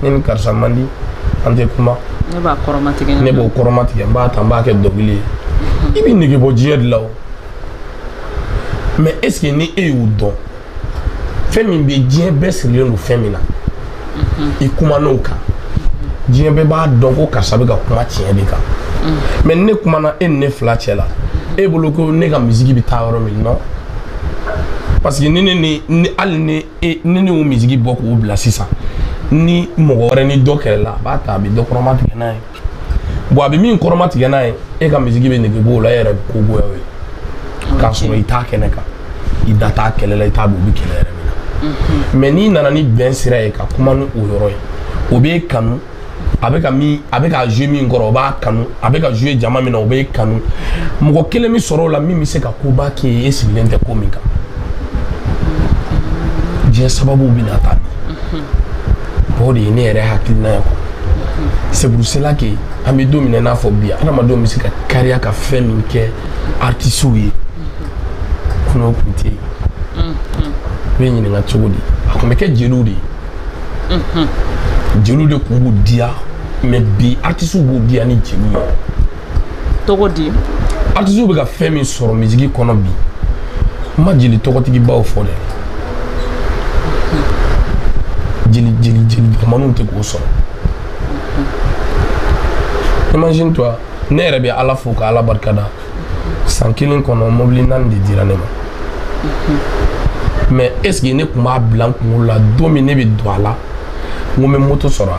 Speaker 2: ne ni karisa man di an tɛ kuma
Speaker 1: ne b'a kɔrɔmatigɛ
Speaker 2: ne b'o kɔrɔmatigɛ n b'a ta n b'a kɛ dɔnkili ye i bɛ nege bɔ diɲɛ de la o mais est ce que ni e y'u dɔn fɛn min bɛ diɲɛ bɛɛ sirilen don fɛn min na i kuma n'o kan diɲɛ bɛɛ b'a dɔn ko karisa bɛ ka kuma tiɲɛ de kan mais ne kumana e ni ne fila cɛ la e bolo ko ne ka musique bɛ taa yɔrɔ min non parce que ni hali ni ne y'o musique bɔ k'o bila sisan ni mɔgɔ wɛrɛ ni dɔ kɛlɛ la a b'a ta a bɛ dɔ kɔrɔmatigɛ n'a ye bon a bɛ min kɔrɔmatigɛ n'a ye e ka musique bɛ nege bɔ o la e yɛrɛ bɛ ko goya o ye k'a sɔrɔ i t'a kɛnɛ kan i da t'a kɛlɛ la i t'a dɔn o bɛ kɛlɛ yɛrɛ min na mais n'i nana ni bɛn sira ye ka kuma ni o yɔrɔ ye o b'e kanu a bɛ ka jouer min kɔrɔ o b'a kanu a bɛ ka jouer jama min na o b'e kanu mɔgɔ kelen min sɔrɔ o la min bɛ se ka koba k'e ye e sigilen tɛ ko min kan diɲɛ sababu bɛ na taa o de ye ne yɛrɛ hakilina ye quoi c'est pour cela que an bɛ don min na i n'a fɔ bi adamadenw bɛ se ka kariya ka fɛn min kɛ artistes ye kungo kun tɛ yen bɛ ɲininka cogo di a tun bɛ kɛ jeliw de ye jeliw de tun b'u diya mais bi artistes b'u diya ni jeliw ye
Speaker 1: cogo di
Speaker 2: artistes bɛ ka fɛn min sɔrɔ musique kɔnɔ bi n ma jeli tɔgɔtigibaw fɔ dɛ jeli bamananw tɛ k'o sɔrɔ imagine toi ne yɛrɛ bɛ ala fo ka ala barikada san kelen kɔnɔ mobili 4 de dira ne ma mais est ce que ne tun b'a bila n kunkolo la don min ne bɛ don a la n ko n bɛ moto sɔrɔ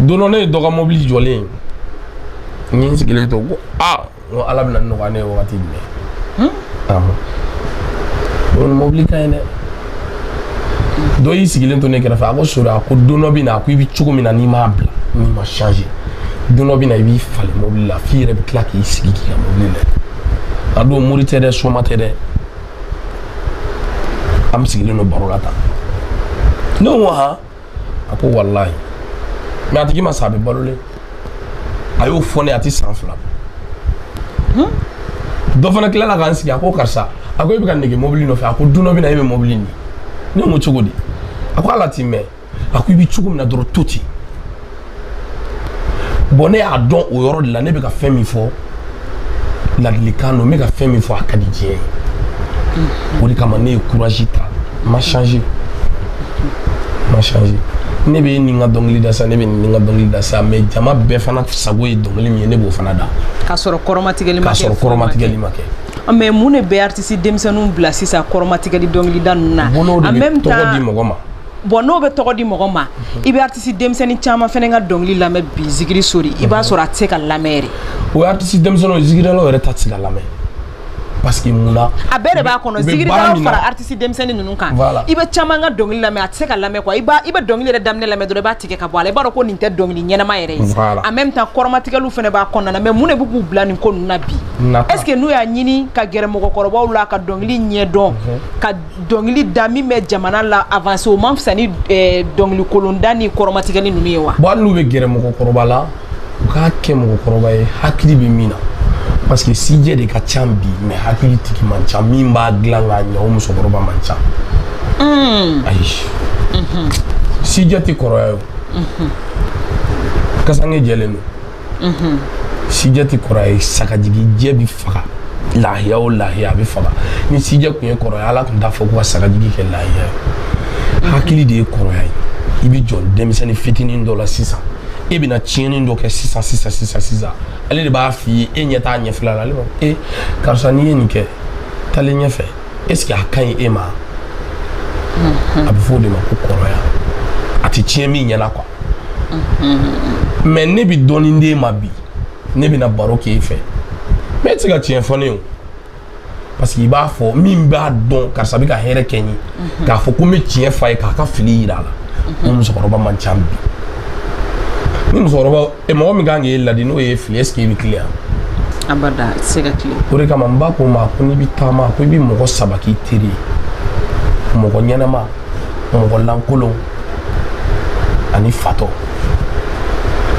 Speaker 2: don dɔ ne ye dɔ ka mobili jɔlen ye n ye n sigilen to ko n ko ala bɛna nɔgɔya ne ye wagati jumɛn n ko nin mobili ka ɲi dɛ dɔ y'i sigilen to ne kɛrɛfɛ a ko sori a ko don dɔ bɛ na a ko i bɛ cogo min na n'i m'a bila n'i ma changer don dɔ bɛ na i b'i falen mobili la f'i yɛrɛ bɛ tila k'i sigi k'i ka mobili lajɛ a don mori tɛ dɛ soma tɛ dɛ an sigilen don baro la tan ne ko han a ko walahi mais a tigi ma sa a bɛ balolen a y'o fɔ ne a tɛ san 2 bɔ dɔ fana tilala k'an sigi a ko karisa a ko i bɛ ka nege mobili nɔfɛ a ko don dɔ bɛ na e bɛ mobili nin ne ko cogo di a ko ala t'i mɛn a ko i bɛ cogo min na dɔrɔn to ten bon ne y'a dɔn o yɔrɔ de la ne bɛ ka fɛn min fɔ ladilikan don n bɛ ka fɛn min fɔ a ka di diɲɛ ye o de kama ne ye courage ta n ma changer ne bɛ nin ka dɔnkili da sa ne bɛ nin ka dɔnkili da sa mais jama bɛɛ fana sago ye dɔnkili min ye ne b'o fana da
Speaker 1: k'a sɔrɔ kɔrɔmatigɛli ma kɛ mais mun de bɛ artiste denmisɛnninw bila sisan kɔrɔmatigɛli dɔnkilida ninnu na en même temps
Speaker 2: tɔgɔ di mɔgɔ ma
Speaker 1: bon n'o bɛ tɔgɔ di mɔgɔ ma i bɛ artiste denmisɛnnin caman fana ka dɔnkili lamɛn bi zikiri sori i b'a sɔrɔ a tɛ se ka lamɛn yɛrɛ o
Speaker 2: artiste denmisɛnninw zikirilalaw yɛrɛ ta tɛ se ka lamɛn parce que munna
Speaker 1: a bɛɛ de b'a kɔnɔ zikirilaw fara artiste denmisɛnnin ninnu kan i bɛ caman ka dɔnkili lamɛn a tɛ se ka lamɛn quoi i bɛ dɔnkili yɛrɛ daminɛ lamɛn dɔrɔn i b'a tigɛ ka bɔ a la i b'a dɔn ko nin tɛ dɔnkili ɲɛnama yɛrɛ ye en même temps kɔrɔmatigɛliw fana b'a kɔnɔna na mais mun de bɛ k'u bila nin ko ninnu na bi est ce que n'u y'a ɲini ka gɛrɛ mɔgɔkɔrɔbaw la ka dɔnkili ɲɛdɔn ka dɔnkili da min bɛ jamana la avancer o man fisa ni dɔnkili kolonda ni kɔrɔmatigɛli ninnu ye wa
Speaker 2: bon hali n'u bɛ gɛrɛ mɔgɔkɔrɔba la u k'a kɛ mɔgɔkɔrɔba ye hakili bɛ min na parce que sijɛ de ka ca bi mais hakili tigi man ca min b'a dilan k'a ɲɛ o musokɔrɔba man ca ayi sijɛ tɛ kɔrɔya ye kasange jɛlen don sijɛ tɛ kɔrɔya ye sagajigi jɛ bɛ faga lahiya o lahiya a bɛ faga ni sijɛ tun ye kɔrɔya ala tun t'a fɔ ko ka sagajigi kɛ lahiya ye hakili de ye kɔrɔya ye i bɛ jɔ denmisɛnnin fitinin dɔ la sisan e bɛna tiɲɛni dɔ kɛ sisan ale de b'a f'i ye e ɲɛ t'a ɲɛfɛla la ale b'a karisa n'i ye nin kɛ taalen ɲɛfɛ est ce que a ka ɲi e ma a bɛ fɔ o de ma ko kɔrɔya a tɛ tiɲɛ min ɲɛna quoi mais ne bɛ dɔɔnin d'e ma bi ne bɛna baro k'e fɛ mais e tɛ se ka tiɲɛ fɔ ne ye o parce que i b'a fɔ min b'a dɔn karisa bɛ ka hɛrɛ kɛ n ye k'a fɔ ko n bɛ tiɲɛ f'a ye k'a ka fili yira a la o musokɔrɔba man ca bi ni musokɔrɔba mɔgɔ min kan k'e ladi n'o ye fili est ce que i bɛ tilen wa
Speaker 1: abada a tɛ se ka tilen
Speaker 2: o de kama n b'a ko ma ko n'i bɛ taama ko i bɛ mɔgɔ saba k'i teri ye mɔgɔ ɲɛnama mɔgɔ lankolon ani fatɔ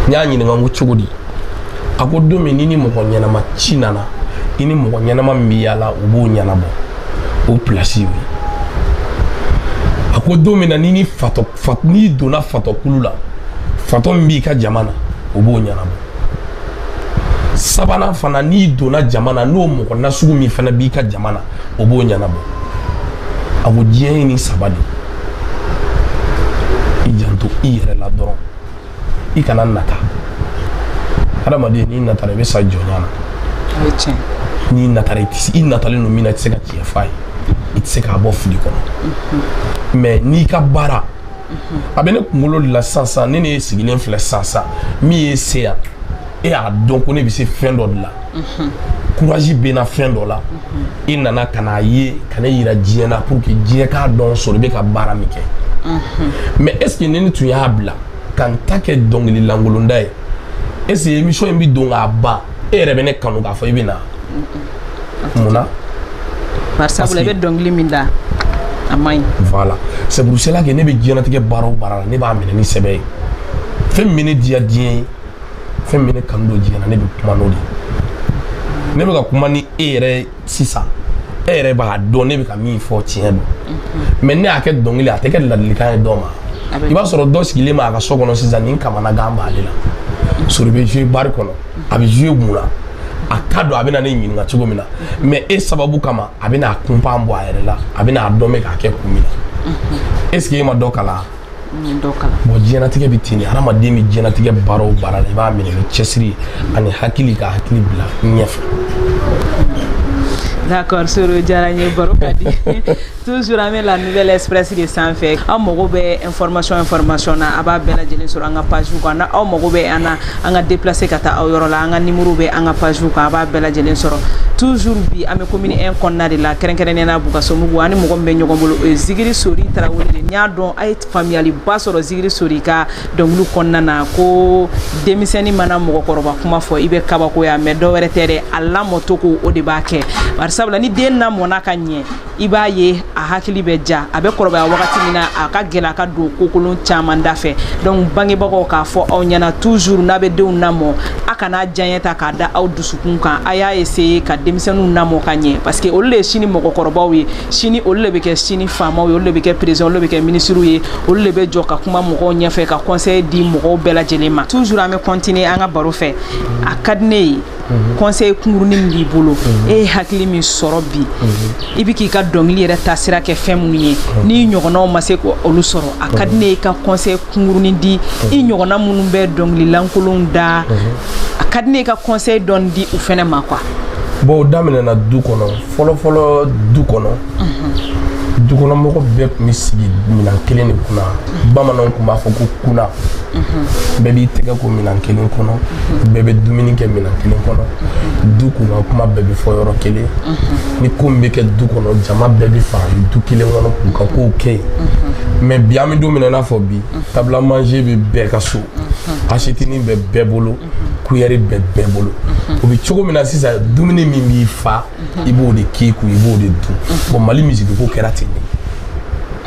Speaker 2: n y'a ɲininka n ko cogo di a ko don min ni mɔgɔ ɲɛnama ci nana i ni mɔgɔ ɲɛnama min bɛ yaala u b'o ɲɛnabɔ o pilasi y'o ye a ko don min na n'i donna fatɔkulu la fatɔ min b'i ka jama na o b'o ɲɛnabɔ sabanan fana n'i donna jama na n'o mɔgɔ nasugu min fana b'i ka jama na o b'o ɲɛnabɔ a ko diɲɛ ye nin saba de i janto i yɛrɛ la dɔrɔn i kana nata hadamaden n'i natara i bɛ sa jɔnya na n'i natara i natalen don min na i tɛ se ka tiɲɛ f'a ye i tɛ se k'a bɔ fili kɔnɔ mais n'i ka baara a bɛ ne kunkolo de la sisan ne ne sigilen filɛ sisan min ye se yan e y'a dɔn ko ne bɛ se fɛn dɔ de la courage bɛ n na fɛn dɔ la i nana ka n'a ye ka ne yira diɲɛ na pour que diɲɛ k'a dɔn sɔrɔ i bɛ ka baara min kɛ mais est ce que ne tun y'a bila ka n ta kɛ dɔnkili lankolonda ye est ce que émission in bɛ don k'a ban e yɛrɛ bɛ ne kanu k'a fɔ i bɛ na mun na
Speaker 1: parce que i bɛ dɔnkili min da a man ɲi
Speaker 2: voilà c'est pour cela que ne bɛ diɲɛlatigɛ baara o baara la ne b'a minɛ ni sɛbɛ ye fɛn min bɛ ne diya diɲɛ ye fɛn min bɛ ne kanu don diɲɛ na ne bɛ kuma n'o de ye ne bɛ ka kuma ni e yɛrɛ sisan e yɛrɛ b'a dɔn ne bɛ ka min fɔ tiɲɛ don mais ne y'a kɛ dɔnkili a tɛ kɛ ladilikan ye dɔ ma i b'a sɔrɔ dɔ sigilen b'a ka so kɔnɔ sisan nin kamanagan b'ale la sori bɛ jouer bari kɔnɔ a bɛ jouer mun na a ka dɔn a bɛ na ne ɲininka cogo min na mais e sababu kama a bɛ n'a kunpan bɔ a yɛrɛ la a bɛ n'a dɔn bɛ k'a kɛ kun min na est ce que e ma dɔ kalan bon diɲɛlatigɛ bɛ ten de hadamaden bɛ diɲɛlatigɛ baara o baara la i b'a minɛ ni cɛsiri ani hakili ka hakili bila ɲɛfɛ.
Speaker 1: D'accord, Soro diyara n ye baro ka di toujours an bɛ la Nouvelle Express de sanfɛ aw mago bɛ information na a b'a bɛɛ lajɛlen sɔrɔ an ka page kan na aw mago bɛ an ka déplacer ka taa aw yɔrɔ la an ka numéro bɛ an ka page kan a b'a bɛɛ lajɛlen sɔrɔ toujours bi an bɛ commune 1 kɔnɔna de la kɛrɛnkɛrɛnnenya la Bukasomugu ani mɔgɔ min bɛ ɲɔgɔn bolo o ye Zigiri Sori Tarawele de n y'a dɔn a ye faamuyaliba sɔrɔ Zigiri Sori ka dɔnkiliw kɔnɔna na ko denmisɛnnin mana mɔgɔkɔrɔba kuma fɔ i bɛ kabakoya mais dɔ wɛrɛ tɛ dɛ a lamɔcogo o de b'a kɛ sabula ni den lamɔna ka ɲɛ i b'a ye a hakili bɛ ja a bɛ kɔrɔbaya wagati min na a ka gɛlɛ a ka don kokolon caman da fɛ donc bangebagaw k'a fɔ aw ɲɛna toujours n'a bɛ denw lamɔ a kana diyaɲɛ ta k'a da aw dusukun kan a y'a essayer ka denmisɛnninw lamɔ ka ɲɛ parce que olu de ye sini mɔgɔkɔrɔbaw ye sini olu de bɛ kɛ sini faamaw ye olu de bɛ kɛ président olu de bɛ kɛ ministres ye olu de bɛ jɔ ka kuma mɔgɔw ɲɛfɛ ka conseil di mɔgɔw bɛɛ lajɛlen ma toujours an bɛ continuer an ka baro fɛ a ka di ne ye conseil kungurunin min b'i bolo e ye hakili min sɔrɔ bi i bɛ k'i ka dɔnkili yɛrɛ taasira kɛ fɛn minnu ye n'i ɲɔgɔnnaw ma se k'olu sɔrɔ a ka di ne ye ka conseil kungurunin di i ɲɔgɔnna minnu bɛ dɔnkili lankolonw da a ka di ne ye ka conseil dɔɔni di u fɛnɛ ma quoi.
Speaker 2: Bon o daminɛna du kɔnɔ fɔlɔ du kɔnɔ dukɔnɔmɔgɔ bɛɛ tun bɛ sigi minɛn kelen de kunna bamananw tun b'a fɔ ko kuna bɛɛ b'i tɛgɛ ko minɛn kelen kɔnɔ bɛɛ bɛ dumuni kɛ minɛn kelen kɔnɔ du kunna kuma bɛɛ bɛ fɔ yɔrɔ kelen ni ko min bɛ kɛ du kɔnɔ jama bɛɛ bɛ fara du kelen kɔnɔ k'u ka kow kɛ yen mais bi an bɛ don min na i n'a fɔ bi table à manger bɛ bɛɛ ka so assiette bɛ bɛɛ bolo cuillère bɛ bɛɛ bolo o bɛ cogo min na sisan dumuni min b'i fa i b'o de k'i kun i b'o de dun bon Mali misiri ko kɛra ten de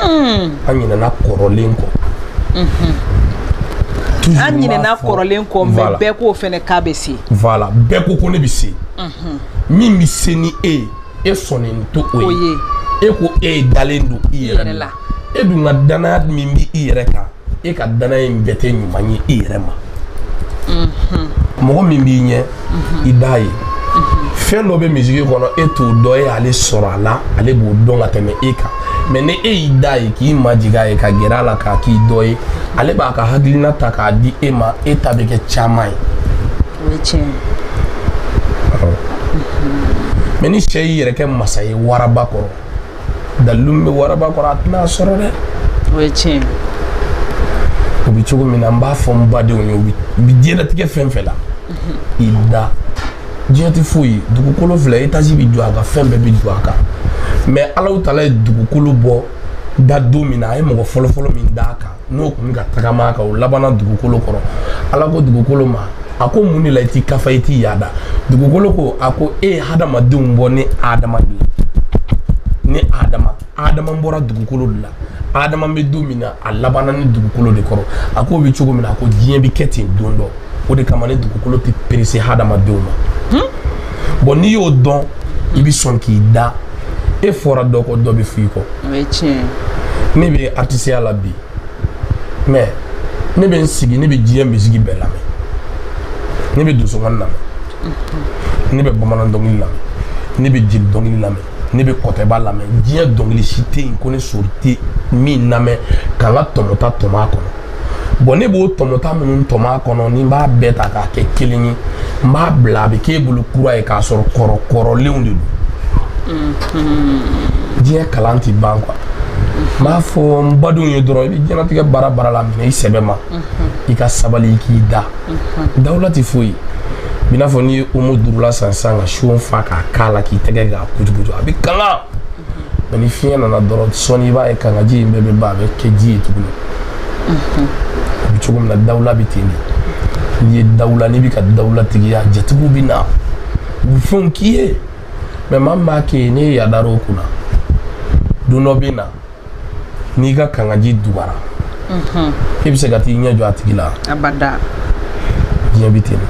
Speaker 2: an ɲinɛna kɔrɔlen kɔ
Speaker 1: an ɲinɛna kɔrɔlen kɔ mais bɛɛ k'o fɛnɛ k'a bɛ se
Speaker 2: voilà bɛɛ ko ne bɛ se min bɛ se ni e ye e sɔnnen to o ye e ko e ye dalen don i yɛrɛ la e dun ka danaya min bɛ i yɛrɛ kan e ka danaya in bɛɛ tɛ ɲuman ye i yɛrɛ ma mɔgɔ min b'i ɲɛ i d'a ye fɛn dɔ bɛ misiri kɔnɔ e t'o dɔn e y'ale sɔrɔ a la ale b'o dɔn ka tɛmɛ e kan mais ni e y'i da ye k'i majigin a ye ka gɛrɛ a la k'a k'i dɔ ye ale b'a ka hakilina ta k'a di e ma e ta bɛ kɛ caman ye
Speaker 1: o ye tiɲɛ
Speaker 2: mais ni cɛ y'i yɛrɛ kɛ masa ye waraba kɔrɔ dalum bɛ waraba kɔrɔ a tɛna sɔrɔ dɛ.
Speaker 1: o ye tiɲɛ.
Speaker 2: o bɛ cogo min na n b'a fɔ n badenw ye u bɛ diɲɛlatigɛ fɛn fɛn la i da diɲɛ tɛ foyi dugukolo filɛ étage bɛ jɔ a kan fɛn bɛɛ bɛ jɔ a kan mais Alahu Taala ye dugukolo bɔ da don min na a ye mɔgɔ fɔlɔ-fɔlɔ min d'a kan n'o tun bɛ ka tagama a kan o labanna dugukolo kɔrɔ Ala ko dugukolo ma a ko mun de la i t'i kafa i t'i yaada dugukolo ko a ko e ye hadamadenw bɔ ni Adama de la ni Adama bɔra dugukolo de la Adama bɛ don min na a labanna ni dugukolo de kɔrɔ a ko bɛ cogo min na a ko diɲɛ bɛ kɛ ten don dɔ o de kama ni dugukolo tɛ perese hadamadenw ma bon n'i y'o dɔn i bɛ sɔn k'i da e fɔra dɔ kɔ dɔ bɛ f'i kɔ
Speaker 1: o ye tiɲɛ.
Speaker 2: ne bɛ artisiya la bi mais ne bɛ n sigi ne bɛ diɲɛ musique bɛɛ lamɛn ne bɛ dosokɔni lamɛn ne bɛ bamanan dɔnkili lamɛn ne bɛ jeli dɔnkili lamɛn ne bɛ kɔtɛba lamɛn diɲɛ dɔnkili si tɛ yen ko ne sori tɛ min lamɛn ka n ka tɔmɔta tɔmɔ a kɔnɔ bon ne b'o tɔmɔta minnu tɔmɔ a kɔnɔ ni n b'a bɛɛ ta k'a kɛ kelen ye n b'a bila a bɛ k'e bolo kura ye k'a sɔrɔ kɔrɔlenw de don diɲɛ kalan tɛ ban quoi n b'a fɔ n badenw ye dɔrɔn i bɛ diɲɛlatigɛ baara la minɛ i sɛbɛ ma i ka sabali i k'i da dawula tɛ foyi i n'a fɔ n'i ye omo durula san ka son fa k'a k'a la k'i tɛgɛ k'a kutukutu a bɛ kanga mais ni fiɲɛ nana dɔrɔn sɔnni i b'a ye kangaji in bɛɛ bɛ ban a bɛ kɛ ji ye tuguni a bɛ cogo min na dawula bɛ ten de n'i ye dawula n'i bɛ ka dawula tigiya jatigiw bɛ na u bɛ fɛnw k'i ye mais maa min b'a kɛ yen ne yaadara o kunna don dɔ bɛ na n'i ka kangaji dugara e bɛ se ka t'i ɲɛ jɔ a tigi la
Speaker 1: abada
Speaker 2: diɲɛ bɛ ten de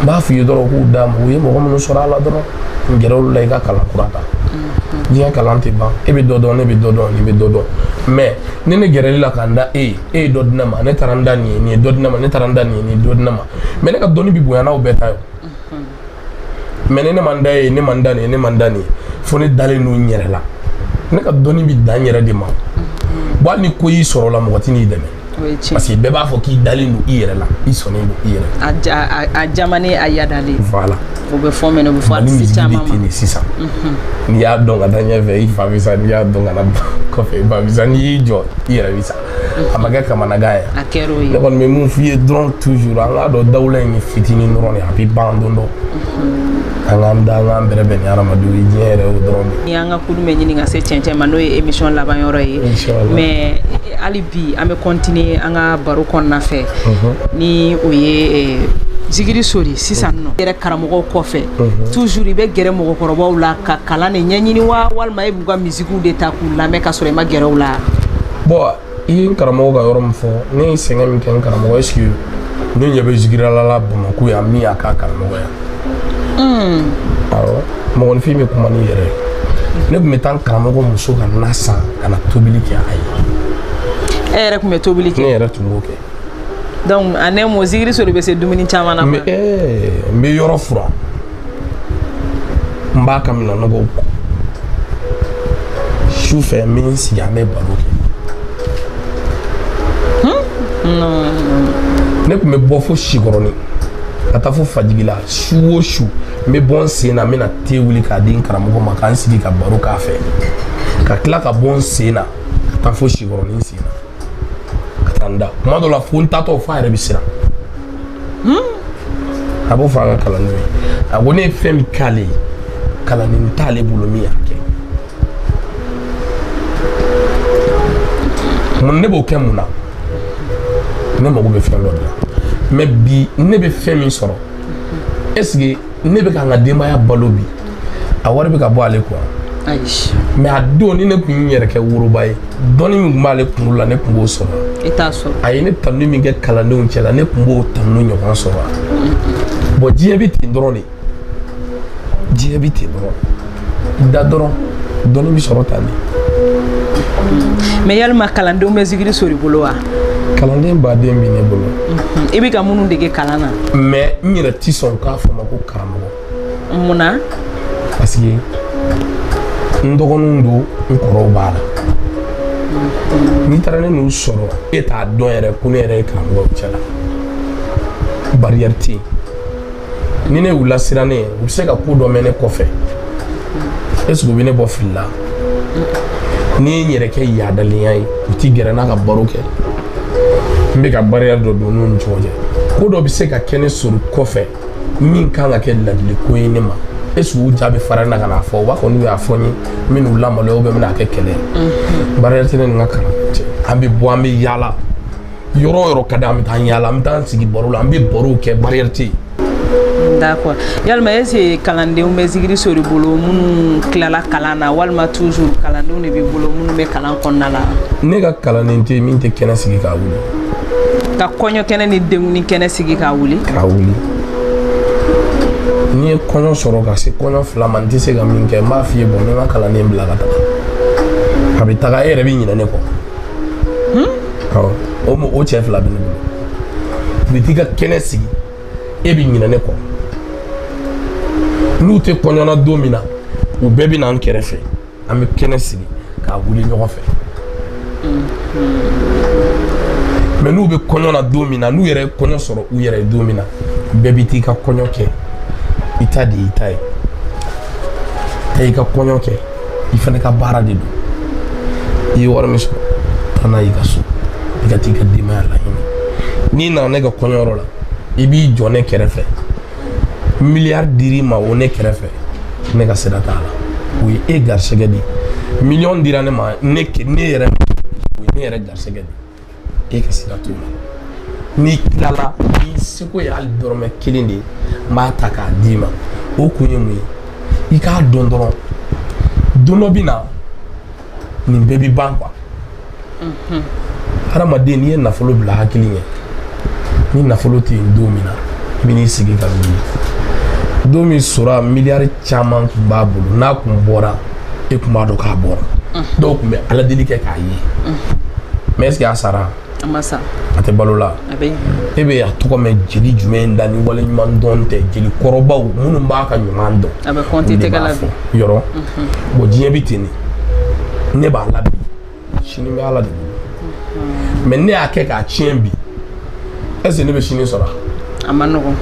Speaker 2: n b'a f'i ye dɔrɔn k'u d'a ma u ye mɔgɔ minnu sɔrɔ a la dɔrɔn n gɛrɛ olu la i ka kalan kura ta diɲɛ kalan tɛ ban e bɛ dɔ dɔn ne bɛ dɔ dɔn nin bɛ dɔ dɔn mais ni ne gɛrɛli la ka n da e ye dɔ di ne ma ne taara n da nin ye nin ye dɔ di ne ma ne taara n da nin ye nin ye dɔ di ne ma mais ne ka dɔnni bɛ bonya n'aw bɛɛ ta ye mais ni ne ma n da ye ne ma n da nin ye ne ma n da nin ye fo ne dalen don n yɛrɛ la ne ka dɔnni bɛ dan n yɛrɛ de ma bon hali ni ko y'i sɔrɔ la mɔgɔ tɛ n'i dɛmɛ parce que bɛɛ b'a fɔ k'i dalen don i yɛrɛ la i sɔnnen don i yɛrɛ la
Speaker 1: a jamani a yadalen
Speaker 2: voilà
Speaker 1: o bɛ fɔ mɛnɛ o bɛ fɔ hali caman ma
Speaker 2: ni sisan n'i y'a dɔn ka da ɲɛfɛ i fa bɛ sa n'i y'a dɔn ka na kɔfɛ i ba bɛ sa n'i y'i jɔ i yɛrɛ bɛ sa a ma kɛ kamanagan ye
Speaker 1: a kɛra o ye
Speaker 2: ne kɔni bɛ mun f'i ye dɔrɔn toujours an k'a dɔn dawula in ye fitinin dɔrɔn de a bɛ ban don dɔ an k'an da an k'an bɛrɛbɛn ni hadamadenw ye diɲɛ yɛrɛ y'o dɔrɔn de
Speaker 1: ni an ka kulu bɛ ɲini ka se cɛncɛn ma n'o ye émission laban yɔrɔ ye mais hali bi an bɛ continuer an ka baro kɔnɔna fɛ ni o ye Zigiri Sori sisan nɔ yɛrɛ karamɔgɔw kɔfɛ toujours i bɛ gɛrɛ mɔgɔkɔrɔbaw la ka kalan de ɲɛɲini wa walima e b'u ka musique de ta k'u lamɛn ka sɔrɔ i ma gɛrɛ u la
Speaker 2: bon i ye n karamɔgɔ ka yɔrɔ min fɔ ne ye sɛgɛn min kɛ n karamɔgɔ est-ce que ne ɲɛ bɛ Zigirala Bamakɔ yan min y'a ka karamɔgɔ yan awɔ mɔgɔninfin bɛ kuma n'i yɛrɛ ye ne tun bɛ taa n karamɔgɔ muso ka na san ka na tobili kɛ a ye
Speaker 1: e yɛrɛ tun bɛ tobili kɛ
Speaker 2: ne yɛrɛ tun b'o kɛ
Speaker 1: donc a ne mo Zigiri Sori bɛ se dumuni caman na
Speaker 2: n bɛ yɔrɔ furan n b'a ka minɛnɔgɔw ko su fɛ n bɛ n sigi an bɛ baro kɛ ne tun bɛ bɔ fo Sikɔrɔni ka taa fo Fajigi la su o su n bɛ bɔ n sen na n bɛna te wuli k'a di n karamɔgɔ ma k'an sigi ka baro k'a fɛ ka tila ka bɔ n sen na ka taa fo Sikɔrɔni n sen na ka taa n da tuma dɔ la fo n taatɔ fo a yɛrɛ bɛ siran a b'o fɔ an ka kalandenw ye a ko ne ye fɛn min k'ale ye kalanden t'ale bolo min y'a kɛ mun ne b'o kɛ mun na ne mago bɛ fɛn dɔ de la mais bi ne bɛ fɛn min sɔrɔ est-ce que ne bɛ k'an ka denbaya balo bi a wari bɛ ka bɔ ale kun
Speaker 1: ayi
Speaker 2: mais a don ni ne tun yɛrɛ kɛ woroba ye dɔnni min tun b'ale kunkolo la ne tun b'o sɔrɔ
Speaker 1: i t'a sɔrɔ
Speaker 2: a ye ne tanu min kɛ kalandenw cɛ la ne tun b'o tanu ɲɔgɔn sɔrɔ bon diɲɛ bɛ ten dɔrɔn de diɲɛ bɛ ten dɔrɔn da dɔrɔn dɔnni bɛ sɔrɔ tan de
Speaker 1: mais yalima kalandenw bɛ Zigiri Sori bolo wa
Speaker 2: kalanden baden bɛ ne bolo
Speaker 1: i bɛ ka minnu dege kalan na
Speaker 2: mais n yɛrɛ ti sɔn k'a fɔ ma ko karamɔgɔ
Speaker 1: mun na
Speaker 2: parce que n dɔgɔninw don n kɔrɔw b'a la n'i taara ne n'u sɔrɔ e t'a dɔn yɛrɛ ko ne yɛrɛ ye karamɔgɔ cɛ la barrière tɛ yen ni ne y'u lasiran ne ye u bɛ se ka ko dɔ mɛn ne kɔfɛ est-ce que bine bɔ fili la ni yɛrɛ kɛ yaadalenya ye u ti gɛrɛ n'a ka baro kɛ n bɛ ka barrière dɔ don n'u ni ɲɔgɔn cɛ ko dɔ bɛ se ka kɛ ne sɔrɔ kɔfɛ min kan ka kɛ ladiliko ye ne ma est-ce que u jaabi fara na ka n'a fɔ u b'a fɔ n'u y'a fɔ n ye n bɛ n'u lamaloya ou bien n bɛ n'a kɛ kɛlɛ ye barrière tɛ ne ni n ka kalan cɛ an bɛ bɔ an bɛ yaala yɔrɔ o yɔrɔ ka di an bɛ taa yaala an bɛ taa sigi baro la an bɛ barow kɛ barrière tɛ yen.
Speaker 1: D'accord. Yalima est-ce que kalandenw bɛ zigiri sori bolo minnu tilala kalan na walima toujours kalandenw de b'i bolo minnu bɛ kalan kɔnɔna la.
Speaker 2: Ne ka kalanden tɛ min tɛ kɛnɛ sigi k'a wuli.
Speaker 1: Ka kɔɲɔ kɛnɛ ni denguni kɛnɛ sigi k'a wuli.
Speaker 2: K'a wuli. N'i ye kɔɲɔ sɔrɔ ka se kɔɲɔ 2 ma n tɛ se ka min kɛ n b'a f'i ye bon ne ma kalanden bila ka taga. A bɛ taga e yɛrɛ bɛ ɲinɛ ne kɔ. Awɔ o cɛ 2 bɛ ne bolo. U bɛ t'i ka kɛnɛ sigi. E bɛ ɲinɛ ne kɔ n'u tɛ kɔɲɔna don min na u bɛɛ bɛ na an kɛrɛfɛ an bɛ kɛnɛ sigi k'a wuli ɲɔgɔn fɛ mais n'u bɛ kɔɲɔna don min na n'u yɛrɛ ye kɔɲɔ sɔrɔ u yɛrɛ ye don min na bɛɛ bɛ t'i ka kɔɲɔ kɛ i ta de y'i ta ye taa i ka kɔɲɔ kɛ i fana ka baara de don i ye wari min sɔrɔ taa n'a ye i ka so i ka t'i ka denbaya laɲini n'i nana ne ka kɔɲɔyɔrɔ la i b'i jɔ ne kɛrɛfɛ miliyari dir'i ma o ne kɛrɛfɛ ne ka sira t'a la o ye e garisɛgɛ de ye miliyɔn dira ne ma ne yɛrɛ o ye ne yɛrɛ garisɛgɛ de ye e ka sira t'o la n'i tilala n'i seko ye hali dɔrɔmɛ 1 de ye n b'a ta k'a d'i ma o kun ye mun ye i k'a dɔn dɔrɔn don dɔ bɛ na nin bɛɛ bɛ ban quoi hadamaden n'i ye nafolo bila hakili ɲɛ ni nafolo tɛ yen don min na i bɛ n'i sigi ka wuli don min sɔrɔ miliyari caman tun b'a bolo n'a tun bɔra e tun b'a dɔn k'a bɔra dɔw tun bɛ ala deli kɛ k'a ye mais est-ce que a sara a ma sa a tɛ balo la e bɛ a tɔgɔ mɛn jeli jumɛn da ni wale ɲuman dɔn tɛ jeli kɔrɔbaw minnu b'a ka ɲuman dɔn a bɛ compter tɛgɛ la bi yɔrɔ bon diɲɛ bɛ ten de ne b'a la bi sini bɛ ala de bolo mais ne y'a kɛ k'a tiɲɛ bi est-ce que ne bɛ sini sɔrɔ a ma nɔgɔn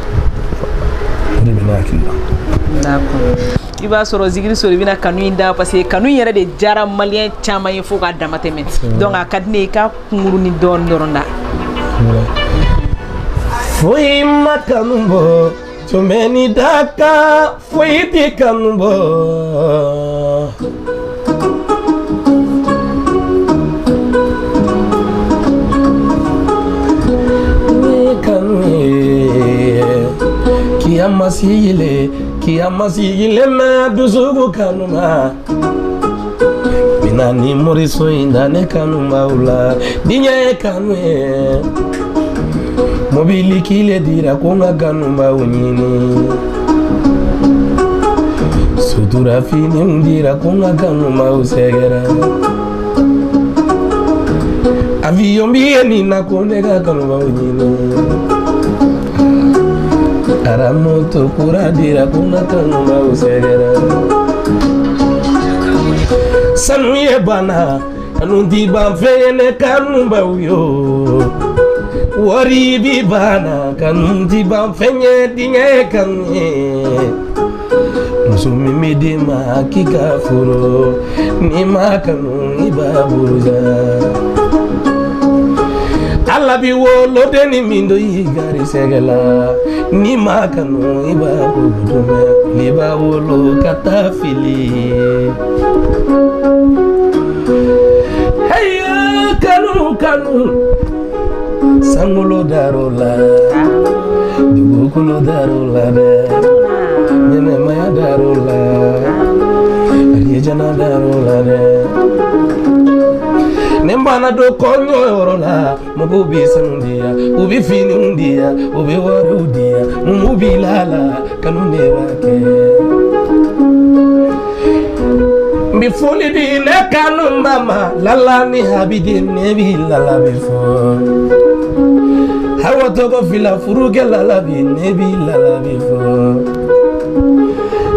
Speaker 2: o de bɛ ne hakili la d'accord i b'a sɔrɔ zigiri sori bɛna kanu in da parce que kanu in yɛrɛ de diyara maliyɛn caman ye fo k'a dama tɛmɛ donc a ka di ne ye i ka kunkuruni dɔɔni dɔrɔn da foyi ma kanu bɔ tun bɛ ni da kan foyi tɛ kanu bɔ Kiamasile ma dusugu kanuma Mina ni moriso indane kanuma ula Dinya kanu Mobili kile dira kunga kanuma unyini Sutura fini undira kunga kanuma usegera Avion bieni na kunega kanuma unyini Aramoto kuradira kuna kanuma usegera Sanuye bana Anundi banfene kanumba uyo Wari bibana Kanundi banfenye dinye kanye Musumi midima kika furo Nima kanu ibaburuza Alabi wolo deni mindo igari segela ni makano iba budume liba wolo katafili hey kanu sangulo darola dugulo darola nene maya darola ariejana darola Nembana do konyo yorola Mugubi sanundia Ubi fini undia Ubi wari udia Mumubi lala Kanune wake Bifuli di ne kanu mama Lala ni habidi nebi lala bifo Hawa toko fila furuge lala bi nebi lala bifo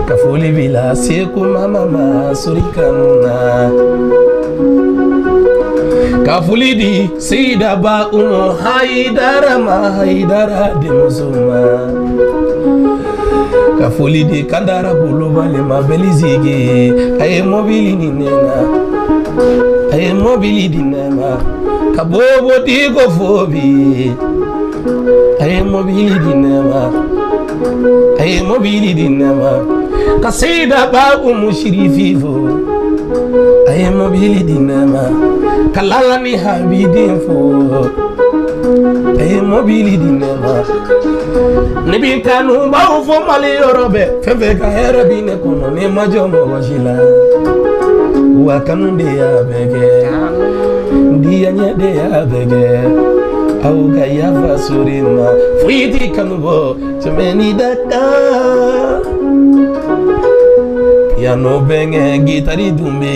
Speaker 2: Kafuli bila siku mama masuri kanuna Kafulidi Sida ba haidara ma haidara de musuma ka foli di kandara bolo bale ma belizigi aye mobili ni nena aye mobili di nema ka bobo di go fobi aye mobili di nema aye mobili di nema ka sida ba mushrifi fo aye mobili di nema ka lala ni habidin fo aye mobili di nema ni bin kanu ba fo mali yorobe fefe ka herabi ne kono ni majomo washila wa kanu de ya bege dia nya de ya bege au ga ya fasurima fuiti kanu bo chemeni data piano benge gitari dumbe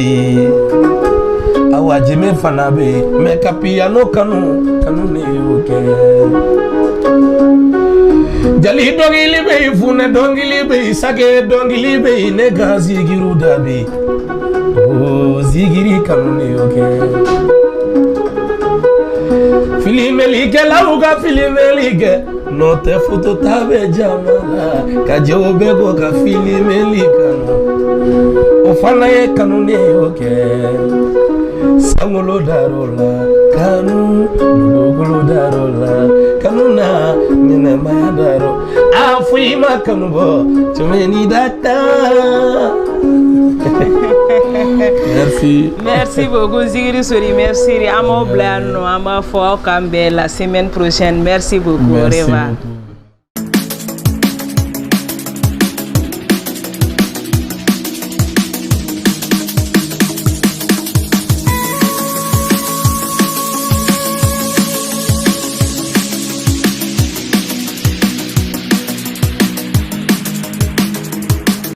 Speaker 2: awa jime fanabe me ka piano kanu ne oke jali dongili be fune dongili be sage dongili be ne gazi giru dabi o zigiri kanu ne oke filimeli ke lauga filimeli ke no te foto tabe jamala ka jobe go ka filimeli kanu o fana ye kanu ne oke Sangolo darola kanu golo darola kanuna nene mayadaro afima kanubo tumeni data.
Speaker 1: Merci beaucoup Zigiri Sori, merci. Amo Blano, Amo Fo Kambe la semaine prochaine. Merci beaucoup. Au revoir.